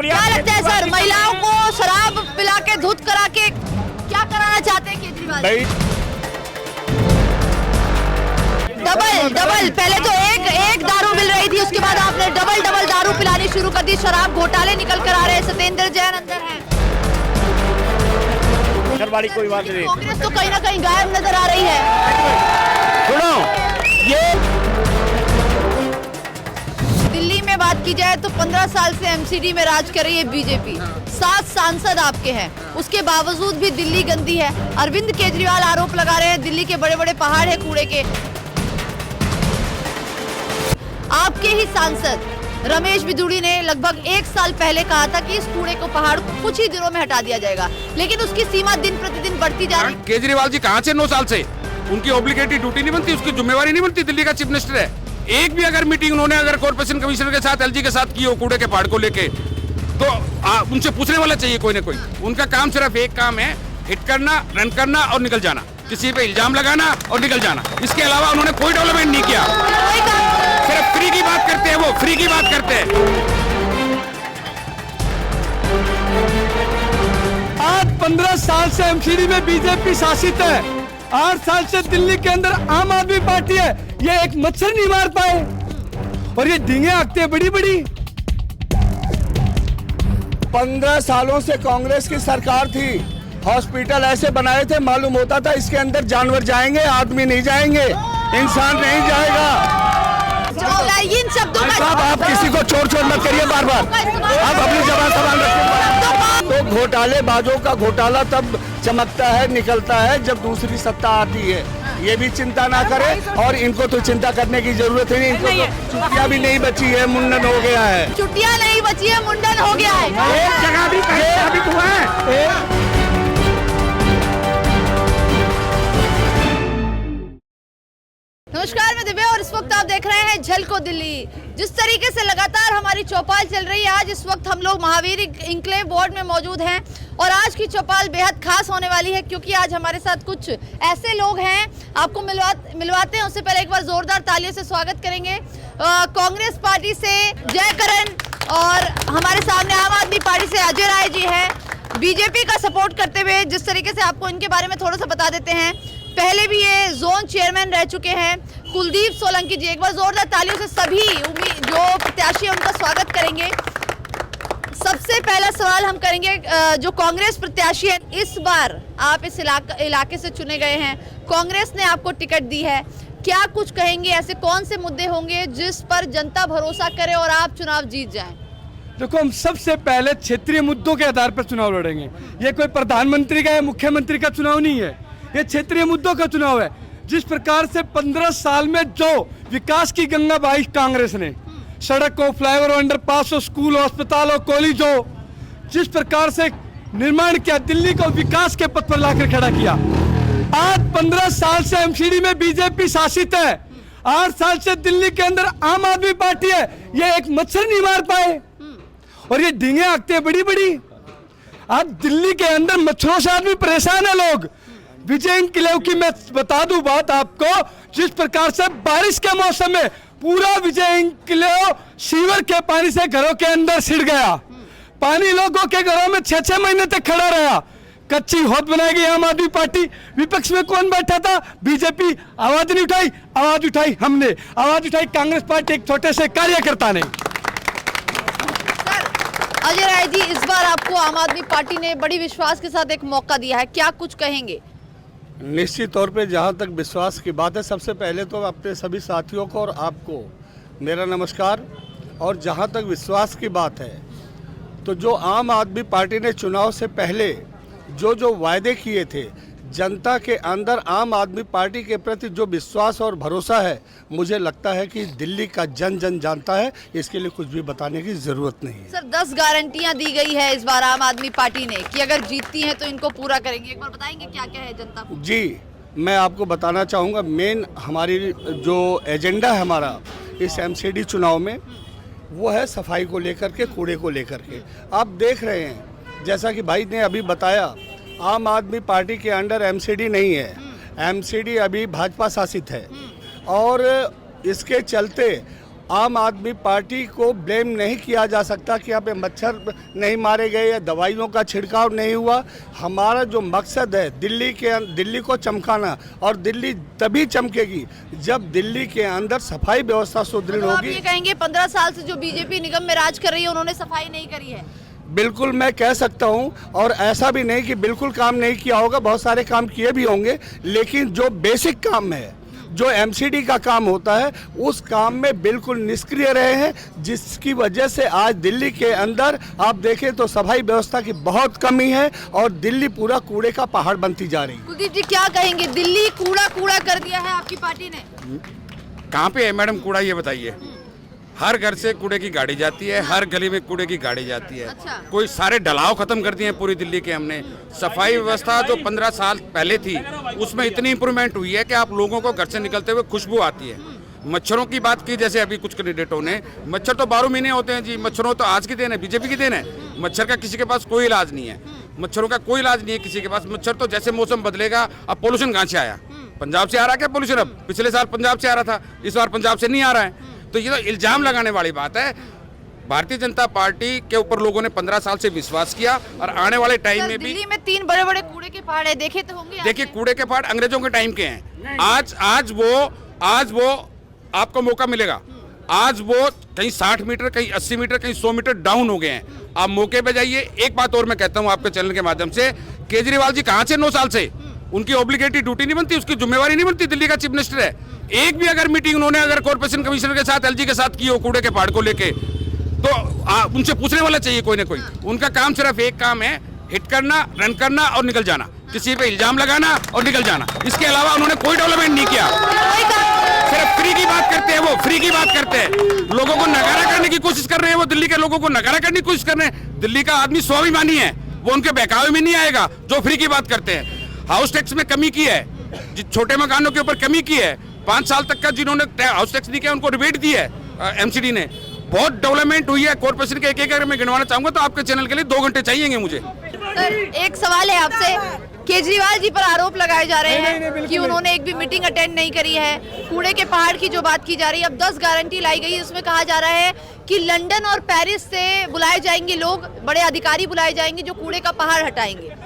क्या लगता है सर, महिलाओं को शराब पिला के धुत करा के क्या कराना चाहते हैं केजरीवाल? डबल पहले तो एक दारू मिल रही थी, उसके बाद आपने डबल दारू पिलानी शुरू कर दी। शराब घोटाले निकल कर आ रहे हैं। सत्येंद्र जैन अंदर है। कोई बात नहीं। कांग्रेस तो कहीं ना कहीं गायब नजर आ रही है। सुनो, ये दिल्ली में बात की जाए तो 15 साल से एमसीडी में राज कर रही है बीजेपी। 7 सांसद आपके हैं, उसके बावजूद भी दिल्ली गंदी है। अरविंद केजरीवाल आरोप लगा रहे हैं दिल्ली के बड़े बड़े पहाड़ है कूड़े के। आपके ही सांसद रमेश बिधूड़ी ने लगभग 1 साल पहले कहा था कि इस कूड़े को पहाड़ को कुछ ही दिनों में हटा दिया जाएगा, लेकिन उसकी सीमा दिन प्रतिदिन बढ़ती जा रही है। केजरीवाल जी कहाँ से 9 साल से? उनकी ऑब्लिगेटरी ड्यूटी नहीं बनती, उसकी जिम्मेवारी नहीं बनती। दिल्ली का चीफ मिनिस्टर है। एक भी अगर मीटिंग उन्होंने अगर कॉर्पोरेशन कमिश्नर के साथ, एलजी के साथ की हो कूड़े के पहाड़ को लेके, तो उनसे पूछने वाला चाहिए कोई ना कोई। उनका काम सिर्फ एक काम है, हिट करना, रन करना और निकल जाना, किसी पे इल्जाम लगाना और निकल जाना। इसके अलावा उन्होंने कोई डेवलपमेंट नहीं किया। सिर्फ फ्री की बात करते हैं, वो फ्री की बात करते हैं। आज 15 साल से एमसीडी में बीजेपी शासित है। 8 साल से दिल्ली के अंदर आम आदमी पार्टी है। ये एक मच्छर नहीं मार पाए और ये डींगे आगते बड़ी बड़ी। 15 सालों से कांग्रेस की सरकार थी। हॉस्पिटल ऐसे बनाए थे, मालूम होता था इसके अंदर जानवर जाएंगे, आदमी नहीं जाएंगे, इंसान नहीं जाएगा। इन शब्दों का साहब, आप किसी को चोर मत करिए बार बार। आप अपनी जबान संभाल रखिए। तो घोटालेबाजों का घोटाला तब चमकता है, निकलता है जब दूसरी सत्ता आती है। ये भी चिंता ना करें और इनको तो चिंता करने की जरूरत ही नहीं। इनको तो छुट्टियां भी नहीं बची है, मुंडन हो गया है। छुट्टियां नहीं बची है, मुंडन हो गया है। एक जगह भी साबित हुआ है। नमस्कार, मैं दिव्या और इस वक्त आप देख रहे हैं झलको दिल्ली। जिस तरीके से लगातार हमारी चौपाल चल रही है, आज इस वक्त हम लोग महावीर इंक्लेव वार्ड में मौजूद हैं और आज की चौपाल बेहद खास होने वाली है क्योंकि आज हमारे साथ कुछ ऐसे लोग हैं, आपको मिलवाते हैं। उससे पहले एक बार जोरदार तालियों से स्वागत करेंगे कांग्रेस पार्टी से जयकरण, और हमारे सामने आम आदमी पार्टी से अजय राय जी हैं। बीजेपी का सपोर्ट करते हुए जिस तरीके से आपको इनके बारे में थोड़ा सा बता देते हैं, पहले भी ये जोन चेयरमैन रह चुके हैं कुलदीप सोलंकी जी। एक बार जोरदार तालियों से सभी जो प्रत्याशी हैं उनका स्वागत करेंगे। सबसे पहला सवाल हम करेंगे, जो कांग्रेस प्रत्याशी है, इस बार आप इस इलाके से चुने गए हैं, कांग्रेस ने आपको टिकट दी है, क्या कुछ कहेंगे? ऐसे कौन से मुद्दे होंगे जिस पर जनता भरोसा करे और आप चुनाव जीत जाएं? देखो, हम सबसे पहले क्षेत्रीय मुद्दों के आधार पर चुनाव लड़ेंगे। ये कोई प्रधानमंत्री का या मुख्यमंत्री का चुनाव नहीं है, ये क्षेत्रीय मुद्दों का चुनाव है। जिस प्रकार से 15 साल में जो विकास की गंगा बहाई कांग्रेस ने, सड़क हो, फ्लाईओवर, अंडरपास हो, स्कूल हो, अस्पताल हो, कॉलेज हो, जिस प्रकार से निर्माण किया, दिल्ली को विकास के पथ पर लाकर खड़ा किया। आज 15 साल से एमसीडी में बीजेपी शासित है। 8 साल से दिल्ली के अंदर आम आदमी पार्टी है। ये एक मच्छर नहीं मार पाए और ये डींगे आगते बड़ी बड़ी। आज दिल्ली के अंदर मच्छरों से आदमी परेशान है लोग। विजय इंक्लेव की मैं बता दूं बात आपको, जिस प्रकार से बारिश के मौसम में पूरा विजय इंक्लेव सीवर के पानी से घरों के अंदर सिड़ गया। पानी लोगों के घरों में 6-6 महीने तक खड़ा रहा। कच्ची होद बनाएगी आम आदमी पार्टी। विपक्ष में कौन बैठा था? बीजेपी। आवाज नहीं उठाई, आवाज उठाई हमने, आवाज उठाई कांग्रेस पार्टी एक छोटे से कार्यकर्ता ने। अजय राय जी, इस बार आपको आम आदमी पार्टी ने बड़ी विश्वास के साथ एक मौका दिया है, क्या कुछ कहेंगे? निश्चित तौर पे जहाँ तक विश्वास की बात है, सबसे पहले तो अपने सभी साथियों को और आपको मेरा नमस्कार। और जहाँ तक विश्वास की बात है, तो जो आम आदमी पार्टी ने चुनाव से पहले जो वायदे किए थे, जनता के अंदर आम आदमी पार्टी के प्रति जो विश्वास और भरोसा है, मुझे लगता है कि दिल्ली का जन जानता है। इसके लिए कुछ भी बताने की जरूरत नहीं है। सर, 10 गारंटियां दी गई है इस बार आम आदमी पार्टी ने कि अगर जीतती हैं तो इनको पूरा करेंगे। एक बार बताएंगे क्या क्या है जनता को? जी, मैं आपको बताना चाहूँगा, मेन हमारी जो एजेंडा है हमारा इस एमसीडी चुनाव में, वो है सफाई को लेकर के, कूड़े को लेकर के। आप देख रहे हैं, जैसा कि भाई ने अभी बताया, आम आदमी पार्टी के अंडर एमसीडी नहीं है। एमसीडी अभी भाजपा शासित है और इसके चलते आम आदमी पार्टी को ब्लेम नहीं किया जा सकता कि यहाँ पे मच्छर नहीं मारे गए या दवाइयों का छिड़काव नहीं हुआ। हमारा जो मकसद है दिल्ली को चमकाना, और दिल्ली तभी चमकेगी जब दिल्ली के अंदर सफाई व्यवस्था सुदृढ़ तो आप होगी। ये कहेंगे 15 साल से जो बीजेपी निगम में राज कर रही है उन्होंने सफाई नहीं करी है? बिल्कुल मैं कह सकता हूं, और ऐसा भी नहीं कि बिल्कुल काम नहीं किया होगा, बहुत सारे काम किए भी होंगे, लेकिन जो बेसिक काम है, जो एमसीडी का काम होता है, उस काम में बिल्कुल निष्क्रिय रहे हैं, जिसकी वजह से आज दिल्ली के अंदर आप देखें तो सफाई व्यवस्था की बहुत कमी है और दिल्ली पूरा कूड़े का पहाड़ बनती जा रही है। कुलदीप जी क्या कहेंगे, दिल्ली कूड़ा कूड़ा कर दिया है आपकी पार्टी ने? कहाँ पे है मैडम कूड़ा, ये बताइए। हर घर से कूड़े की गाड़ी जाती है, हर गली में कूड़े की गाड़ी जाती है। अच्छा। कोई सारे ढलाव खत्म कर दिए हैं पूरी दिल्ली के हमने। सफाई व्यवस्था जो 15 साल पहले थी उसमें इतनी इंप्रूवमेंट हुई है कि आप लोगों को घर से निकलते हुए खुशबू आती है। मच्छरों की बात की जैसे अभी कुछ कैंडिडेटों ने, मच्छर तो 12 महीने होते हैं जी। मच्छरों तो आज की देन है, बीजेपी की देन है। मच्छर का किसी के पास कोई इलाज नहीं है, मच्छरों का कोई इलाज नहीं है किसी के पास। मच्छर तो जैसे मौसम बदलेगा, अब पोल्यूशन कहाँ से आया? पंजाब से आ रहा है क्या पोल्यूशन? अब पिछले साल पंजाब से आ रहा था, इस बार पंजाब से नहीं आ रहा है। तो ये तो इल्जाम लगाने वाली बात है। भारतीय जनता पार्टी के ऊपर लोगों ने 15 साल से विश्वास किया और आने वाले टाइम में भी। दिल्ली में 3 बड़े बड़े कूड़े के पहाड़ है, देखे तो होंगे। देखिए कूड़े के पहाड़ अंग्रेजों के टाइम के हैं। आज वो आपको मौका मिलेगा। आज वो कहीं 60 मीटर, कहीं 80 मीटर, कहीं 100 मीटर डाउन हो गए हैं। आप मौके पे जाइए। एक बात और मैं कहता हूँ आपके चैनल के माध्यम से, केजरीवाल जी कहाँ से 9 साल से? उनकी ऑब्लिगेटरी ड्यूटी नहीं बनती, उसकी जिम्मेवारी नहीं बनती। दिल्ली का चीफ मिनिस्टर है। एक भी अगर मीटिंग उन्होंने अगर कॉर्पोरेशन कमिश्नर के साथ, एलजी के साथ की हो कूड़े के पहाड़ को लेके, तो उनसे पूछने वाला चाहिए कोई ना कोई। उनका काम सिर्फ एक काम है, हिट करना, रन करना और निकल जाना, किसी पे इल्जाम लगाना और निकल जाना। इसके अलावा उन्होंने कोई डेवलपमेंट नहीं किया। सिर्फ फ्री की बात करते हैं, वो फ्री की बात करते हैं। लोगों को नकारा करने की कोशिश कर रहे हैं, वो दिल्ली के लोगों को नकारा करने की कोशिश कर रहे हैं। दिल्ली का आदमी स्वाभिमानी है, वो उनके बहकावे में नहीं आएगा जो फ्री की बात करते हैं। हाउस टैक्स में कमी की है, छोटे मकानों के ऊपर कमी की है। 5 साल तक का जिन्होंने हाउस टैक्स नहीं किया उनको रिबेट दी है एमसीडी ने। बहुत डेवलपमेंट हुई है कॉर्पोरेशन के। एक मैं गिनवाना चाहूंगा तो आपके चैनल के लिए 2 घंटे चाहिए मुझे। सर एक सवाल है आपसे, केजरीवाल जी पर आरोप लगाए जा रहे हैं कि उन्होंने एक भी मीटिंग अटेंड नहीं करी है। कूड़े के पहाड़ की जो बात की जा रही है, अब 10 गारंटी लाई गई है, उसमें कहा जा रहा है कि लंदन और पेरिस से बुलाए जाएंगे लोग, बड़े अधिकारी बुलाए जाएंगे जो कूड़े का पहाड़ हटाएंगे।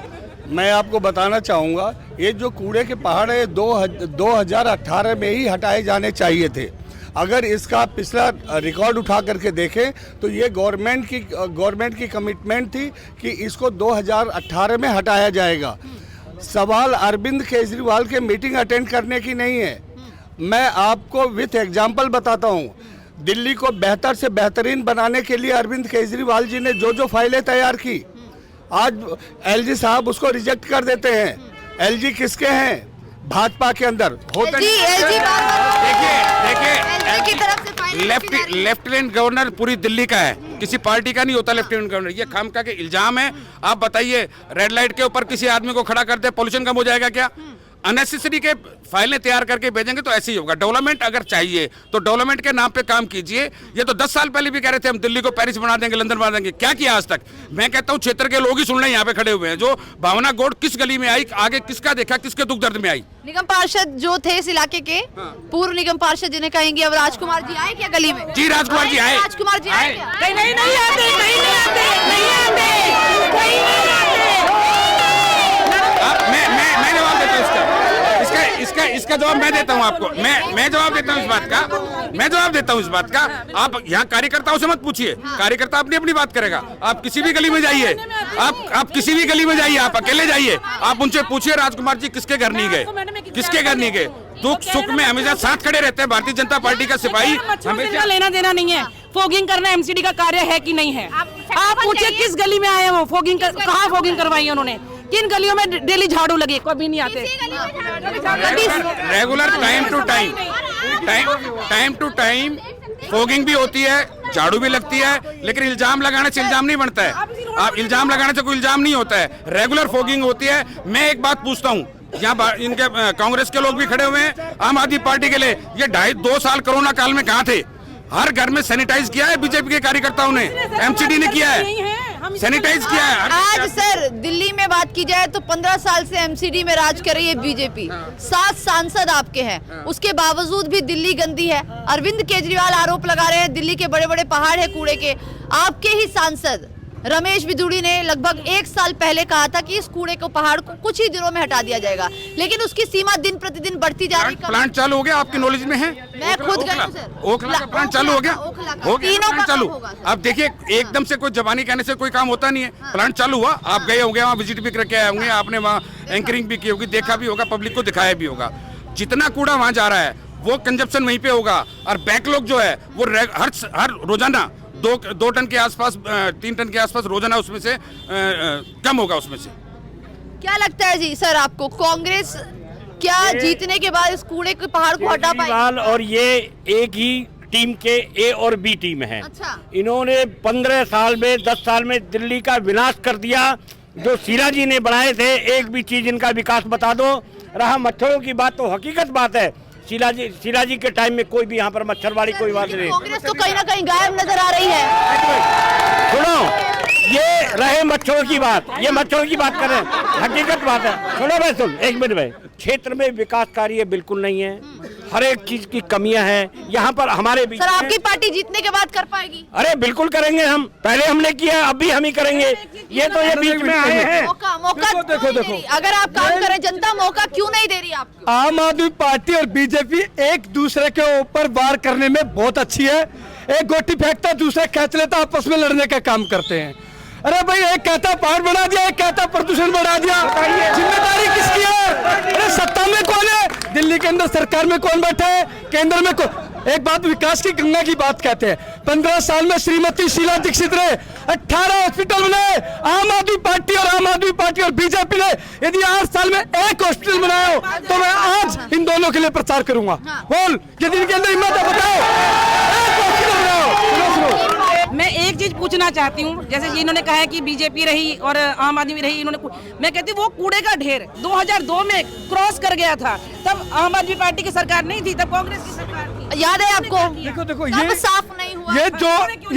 मैं आपको बताना चाहूँगा, ये जो कूड़े के पहाड़ है 2018 में ही हटाए जाने चाहिए थे। अगर इसका पिछला रिकॉर्ड उठा करके देखें तो ये गवर्नमेंट की कमिटमेंट थी कि इसको 2018 में हटाया जाएगा। सवाल अरविंद केजरीवाल के मीटिंग अटेंड करने की नहीं है। मैं आपको विथ एग्जाम्पल बताता हूँ। दिल्ली को बेहतर से बेहतरीन बनाने के लिए अरविंद केजरीवाल जी ने जो फाइलें तैयार की, आज एलजी साहब उसको रिजेक्ट कर देते हैं। एलजी किसके हैं? भाजपा के अंदर होते। देखिए लेफ्टिनेंट गवर्नर पूरी दिल्ली का है, किसी पार्टी का नहीं होता लेफ्टिनेंट गवर्नर। ये खामखा के इल्जाम है। आप बताइए, रेड लाइट के ऊपर किसी आदमी को खड़ा कर दे, पॉल्यूशन कम हो जाएगा क्या? अननेसेसरी के फाइलें तैयार करके भेजेंगे तो ऐसे ही होगा। डेवलपमेंट अगर चाहिए तो डेवलपमेंट के नाम पे काम कीजिए। ये तो 10 साल पहले भी कह रहे थे हम दिल्ली को पेरिस बना देंगे, लंदन बना देंगे। क्या किया आज तक? मैं कहता हूँ क्षेत्र के लोग ही सुन रहे हैं, यहाँ पे खड़े हुए हैं। जो भावना गौड़ किस गली में आई, आगे किसका देखा, किसके दुख दर्द में आई? निगम पार्षद जो थे इस इलाके के, पूर्व निगम पार्षद जिन्हें कहेंगे, अब राजकुमार जी आए क्या गली में? जी राजकुमार जी आए। राजकुमार जी आए क्या? मैं जवाब देता हूँ इसका जवाब मैं देता हूँ आपको। मैं जवाब देता हूँ इस बात का। आप यहाँ कार्यकर्ताओं से मत पूछिए, कार्यकर्ता अपनी अपनी बात करेगा। आप किसी भी गली में जाइए, आप किसी भी गली में जाइए, आप अकेले जाइए, आप उनसे पूछिए राजकुमार जी किसके घर नहीं गए, किसके घर नहीं गए। दुख सुख में हमेशा साथ खड़े रहते हैं भारतीय जनता पार्टी का सिपाही। हमेशा लेना देना नहीं है। फोगिंग करना एमसीडी का कार्य है कि नहीं है? आप पूछिए किस गली में आए हो, कहाँ फोगिंग करवाई है उन्होंने, किन गलियों में डेली झाड़ू लगे, कभी नहीं आते। Regular time to time fogging भी होती है, झाड़ू भी लगती है, लेकिन इल्जाम लगाने से इल्जाम नहीं बनता है। आप इल्जाम लगाने से कोई इल्जाम नहीं होता है, रेगुलर फोगिंग होती है। मैं एक बात पूछता हूँ, यहाँ इनके कांग्रेस के लोग भी खड़े हुए हैं, आम आदमी पार्टी के लिए, ये 2.5 साल कोरोना काल में कहाँ थे? हर घर में सैनिटाइज किया है बीजेपी के कार्यकर्ताओं ने, एमसीडी ने किया है, सैनिटाइज किया है। आज सर दिल्ली में बात की जाए तो 15 साल से एमसीडी में राज कर रही है बीजेपी, 7 सांसद आपके हैं, उसके बावजूद भी दिल्ली गंदी है। अरविंद केजरीवाल आरोप लगा रहे हैं दिल्ली के बड़े बड़े पहाड़ है कूड़े के। आपके ही सांसद रमेश बिधूड़ी ने लगभग 1 साल पहले कहा था कि इस कूड़े को पहाड़ को कुछ ही दिनों में हटा दिया जाएगा, लेकिन उसकी सीमा दिन प्रतिदिन बढ़ती जा रही है। प्लांट चालू हो गया, आपकी नॉलेज में है? मैं खुद गई हूं सर। ओखला का प्लांट चालू हो गया, हो गया प्लांट चालू। अब देखिए एकदम से कोई जबानी कहने से कोई काम होता नहीं है। प्लांट चालू हुआ, आप गए होंगे वहाँ, विजिट भी करके आए होंगे, आपने वहाँ एंकरिंग भी की होगी, देखा भी होगा, पब्लिक को दिखाया भी होगा। जितना कूड़ा वहाँ जा रहा है वो कंजप्शन वहीं पे होगा, और बैकलॉग जो है वो हर रोजाना 2 टन के आसपास, 3 टन के आसपास रोजाना उसमें से कम होगा उसमें से। क्या लगता है जी सर आपको, कांग्रेस क्या जीतने के बाद इस कूड़े के पहाड़ को हटा पाएगी? केजरीवाल और ये एक ही टीम के ए और बी टीम है। अच्छा। इन्होंने 15 साल में 10 साल में दिल्ली का विनाश कर दिया। जो शीला जी ने बनाए थे, एक भी चीज इनका विकास बता दो। रहा मच्छरों की बात तो हकीकत बात है, शीला जी के टाइम में कोई भी यहाँ पर मच्छरवाड़ी कोई बात नहीं। कांग्रेस तो कहीं ना कहीं गायब नजर आ रही है। सुनो, ये रहे मच्छरों की बात, ये मच्छरों की बात कर रहे हैं, हकीकत बात है। सुनो भाई, सुन एक मिनट भाई, क्षेत्र में विकास कार्य बिल्कुल नहीं है, हर एक चीज की कमियां हैं यहाँ पर हमारे बीच। सर आपकी पार्टी जीतने के बाद कर पाएगी? अरे बिल्कुल करेंगे हम, पहले हमने किया, अब भी हम ही करेंगे। ये तो ये बीच में आए हैं। मौका देखो। अगर आप काम करें, जनता मौका क्यों नहीं दे रही आपको? आम आदमी पार्टी और बीजेपी एक दूसरे के ऊपर वार करने में बहुत अच्छी है। एक गोटी फेंकता दूसरा खींच लेता, आपस में लड़ने का काम करते हैं। अरे भाई, एक कहता पहाड़ बढ़ा दिया, एक कहता प्रदूषण बढ़ा दिया, जिम्मेदारी किसकी है? अरे सत्ता में कौन है? दिल्ली के अंदर सरकार में कौन बैठा है? केंद्र में कौन? एक बात विकास की गंगा की बात कहते हैं। 15 साल में श्रीमती शीला दीक्षित ने 18 हॉस्पिटल बनाए। आम आदमी पार्टी और बीजेपी ने यदि 8 साल में एक हॉस्पिटल बनाया हो तो मैं आज इन दोनों के लिए प्रचार करूंगा। बोल, यदि इनके अंदर हिम्मत है बताओ, एक हॉस्पिटल बनाओ। सुनो मैं एक चीज पूछना चाहती हूँ, जैसे कि इन्होंने कहा है कि बीजेपी रही और आम आदमी रही, मैं कहती हूँ वो कूड़े का ढेर 2002 में क्रॉस कर गया था, तब आम आदमी पार्टी की सरकार नहीं थी, तब कांग्रेस की सरकार थी। याद है आपको? देखो ये साफ नहीं हुआ। ये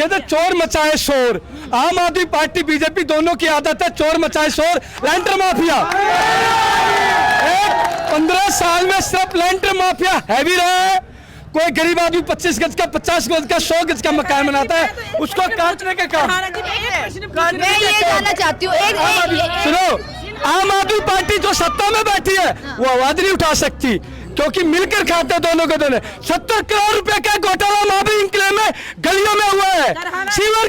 जो चोर मचाए शोर, आम आदमी पार्टी बीजेपी दोनों की आदत है चोर मचाए शोर। लैंटर माफिया 15 साल में सिर्फ लैंटर माफिया हैवी रहा है। कोई गरीब आदमी 25 गज का, 50 गज का, 100 गज का मकान बनाता है, उसको काटने के काम। मैं ये जानना चाहती हूँ, सुनो, आम आदमी पार्टी जो सत्ता में बैठी है वो आवाज नहीं उठा सकती, क्योंकि मिलकर खाते दोनों के दोनों। 70 करोड़ रुपए का घोटाला महावीर इंक्लेव में गलियों में हुआ है। सीवर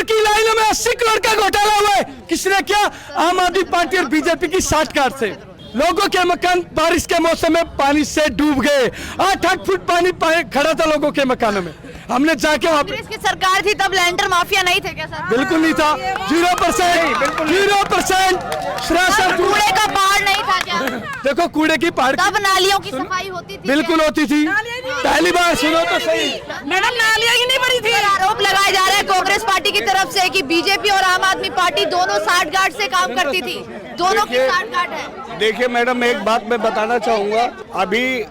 की लाइनों में 80 करोड़ का घोटाला हुआ है। किसने किया? आम आदमी पार्टी और बीजेपी की साठगांठ से। लोगों के मकान बारिश के मौसम में पानी से डूब गए। 8-8 फुट पानी खड़ा था लोगों के मकानों में। हमने जाके वहाँ पे, कांग्रेस की सरकार थी तब लैंडर माफिया नहीं थे क्या सर? बिल्कुल नहीं था, 0%। कूड़े का पहाड़ नहीं था क्या? देखो कूड़े की पहाड़, तब नालियों की सफाई होती थी? बिल्कुल होती थी। पहली बार सुनो तो सही, मैडम नालियां ही नहीं बनी थी। आरोप लगाए जा रहे हैं कांग्रेस पार्टी की तरफ से कि बीजेपी और आम आदमी पार्टी दोनों साठगांठ से काम करती थी, दोनों की साठगांठ है। देखिए मैडम, एक बात मैं बताना चाहूँगा। अभी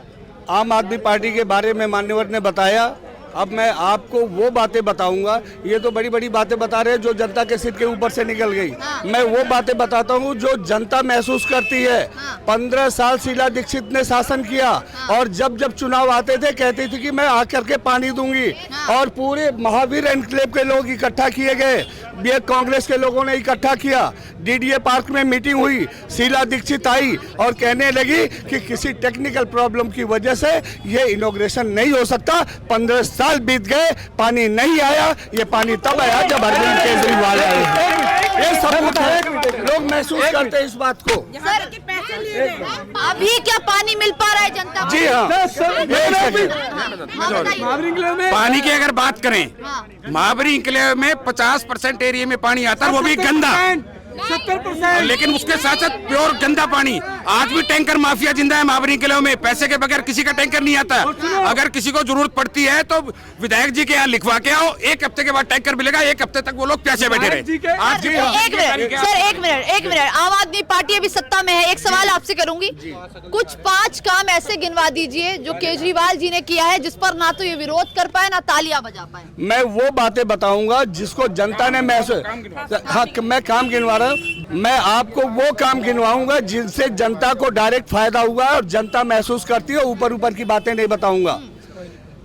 आम आदमी पार्टी के बारे में मान्यवर ने बताया, अब मैं आपको वो बातें बताऊंगा। ये तो बड़ी बड़ी बातें बता रहे हैं जो जनता के सिर के ऊपर से निकल गई। मैं वो बातें बताता हूँ जो जनता महसूस करती है। 15 साल शीला दीक्षित ने शासन किया, और जब जब चुनाव आते थे कहती थी कि मैं आकर के पानी दूंगी, और पूरे महावीर एनक्लेव के लोग इकट्ठा किए गए। ये कांग्रेस के लोगों ने इकट्ठा किया, डीडीए पार्क में मीटिंग हुई, शीला दीक्षित आई और कहने लगी कि किसी टेक्निकल प्रॉब्लम की वजह से ये इनॉग्रेशन नहीं हो सकता। 15 साल बीत गए, पानी नहीं आया। ये पानी तब आया जब अरविंद केजरीवाल आए। ये सबूत है, लोग महसूस करते हैं इस बात को। सर अभी क्या पानी मिल पा रहा है जनता को? जी हाँ, पानी की अगर बात करें, महावीर इंक्लेव में 50% एरिया में पानी आता है, वो भी गंदा। 70%। लेकिन उसके साथ साथ प्योर गंदा पानी। आज भी टैंकर माफिया जिंदा है महावरी किले में, पैसे के बगैर किसी का टैंकर नहीं आता। अगर किसी को जरूरत पड़ती है तो विधायक जी के यहाँ लिखवा के आओ, 1 हफ्ते के बाद टैंकर मिलेगा, 1 हफ्ते तक वो लोग प्यासे बैठे रहे। आज भी एक मिनट आम आदमी पार्टी अभी सत्ता में है, एक सवाल आपसे करूंगी, कुछ 5 काम ऐसे गिनवा दीजिए जो केजरीवाल जी ने किया है जिस पर ना तो ये विरोध कर पाए ना तालियां बजा पाए। मैं वो बातें बताऊंगा जिसको जनता ने महसूस, हाँ मैं काम गिनवा रहा हूँ, मैं आपको वो काम गिनवाऊंगा जिनसे जनता को डायरेक्ट फायदा हुआ और जनता महसूस करती है। ऊपर ऊपर की बातें नहीं बताऊंगा।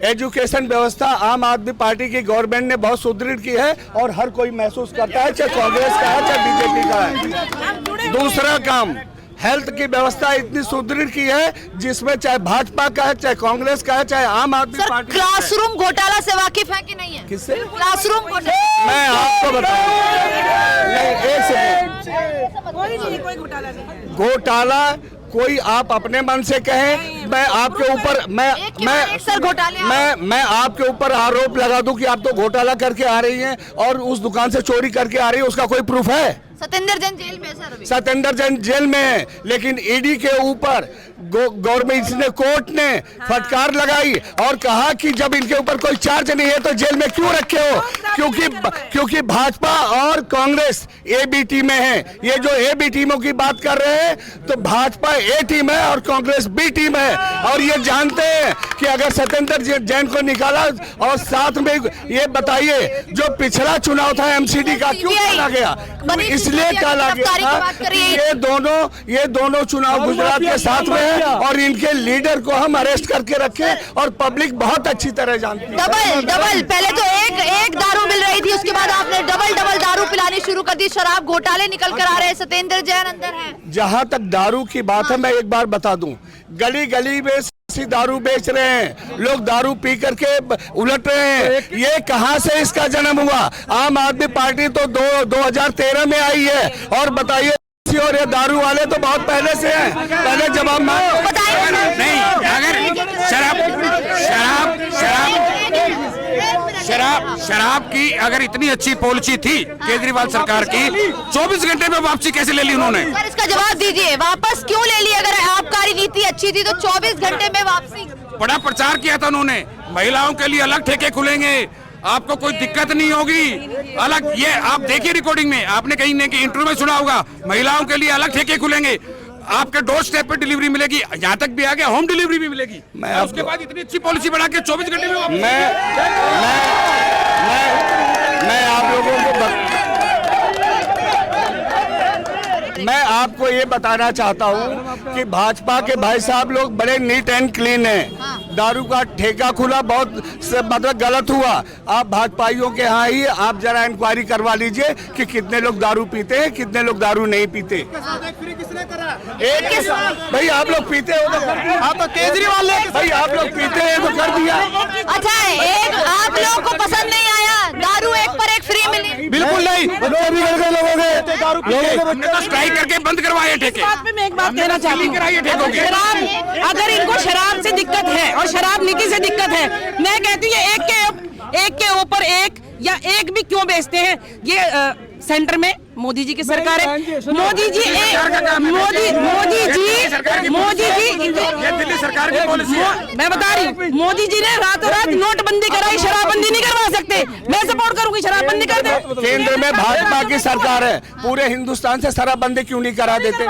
एजुकेशन व्यवस्था आम आदमी पार्टी की गवर्नमेंट ने बहुत सुदृढ़ की है और हर कोई महसूस करता है, चाहे कांग्रेस का है चाहे बीजेपी का है। दूसरा काम, हेल्थ की व्यवस्था इतनी सुदृढ़ की है जिसमें चाहे भाजपा का है चाहे कांग्रेस का है चाहे आम आदमी सर पार्टी। क्लासरूम घोटाला से वाकिफ है कि नहीं है? किससे? क्लासरूम घोटाला। मैं आपको बताऊं, नहीं एक सेकंड, कोई घोटाला नहीं है। घोटाला कोई आप अपने मन से कहें, मैं आपके ऊपर सर घोटाले मैं आपके ऊपर आरोप लगा दूं कि आप तो घोटाला करके आ रही हैं और उस दुकान से चोरी करके आ रही है, उसका कोई प्रूफ है? सत्येंद्र जैन जेल में है सर अभी। सत्येंद्र जैन जेल में है, लेकिन ईडी के ऊपर गवर्नमेंट ने, कोर्ट ने फटकार लगाई और कहा कि जब इनके ऊपर कोई चार्ज नहीं है तो जेल में क्यों रखे हो? क्योंकि भाजपा और कांग्रेस ए बी टीम में है। ये जो ए बी टीमों की बात कर रहे हैं तो भाजपा ए टीम है और कांग्रेस बी टीम है, और ये जानते हैं कि अगर सत्येंद्र जैन को निकाला और साथ में ये बताइए जो पिछला चुनाव था एमसीडी का क्यों टाला गया? इसलिए टाला गया था कि ये दोनों चुनाव गुजरात के साथ में है और इनके लीडर को हम अरेस्ट करके रखे और पब्लिक बहुत अच्छी तरह जानती है। डबल पहले तो एक दारू मिल रही थी, उसके बाद आपने डबल दारू पिलानी शुरू कर दी। शराब घोटाले निकल कर आ रहे हैं, सत्येंद्र जैन अंदर है। जहां तक दारू की बात है, मैं एक बार बता दूं, गली गली में दारू बेच रहे हैं लोग, दारू पी करके उलट रहे हैं। ये कहां से इसका जन्म हुआ? आम आदमी पार्टी तो 2013 में आई है, और बताइए और ये दारू वाले तो बहुत पहले से हैं। पहले जवाब नहीं, अगर शराब की अगर इतनी अच्छी पॉलिसी थी केजरीवाल सरकार की, 24 घंटे में वापसी कैसे ले ली उन्होंने? सर इसका जवाब दीजिए, वापस क्यों ले ली? अगर आबकारी नीति अच्छी थी तो 24 घंटे में वापसी। बड़ा प्रचार किया था उन्होंने, महिलाओं के लिए अलग ठेके खुलेंगे, आपको कोई दिक्कत नहीं होगी अलग। ये आप देखिए रिकॉर्डिंग में, आपने कहीं न कहीं इंटरव्यू में सुना होगा, महिलाओं के लिए अलग ठेके खुलेंगे, आपके डोर स्टेप पे डिलीवरी मिलेगी, यहाँ तक भी आ गया होम डिलीवरी भी मिलेगी। उसके बाद इतनी अच्छी पॉलिसी बना के 24 घंटे में मैं आप लोगों को मैं आपको ये बताना चाहता हूँ कि भाजपा के भाई साहब लोग बड़े नीट एंड क्लीन हैं। दारू का ठेका खुला बहुत मतलब गलत हुआ। आप भाजपाइयों के यहाँ ही आप जरा इंक्वायरी करवा लीजिए कि कितने लोग दारू पीते हैं, कितने लोग दारू नहीं पीते। एक भाई आप लोग पीते हो तो आप तो केजरीवाल भाई आप लोग पीते हैं तो कर दिया। अच्छा एक आप लोगों को पसंद नहीं आया दारू एक पर एक फ्री मिली? बिल्कुल नहीं, लोगों स्ट्राइक करके बंद करवाए ठेके। बात पे मैं एक बात कहना चाहती हूँ, शराब अगर इनको शराब से दिक्कत है और शराब नीति से दिक्कत है, मैं कहती हूँ एक के ऊपर एक या एक भी क्यों बेचते हैं? ये सेंटर में मोदी जी की सरकार है, मोदी जी दिल्ली सरकार की पॉलिसी है। मैं बता रही हूँ, मोदी जी ने रातों रात नोटबंदी कराई, शराबबंदी नहीं करवा सकते। मैं सपोर्ट करूंगी शराबबंदी कर दे। केंद्र में भाजपा की सरकार है, पूरे हिंदुस्तान से शराबबंदी क्यों नहीं करा देते?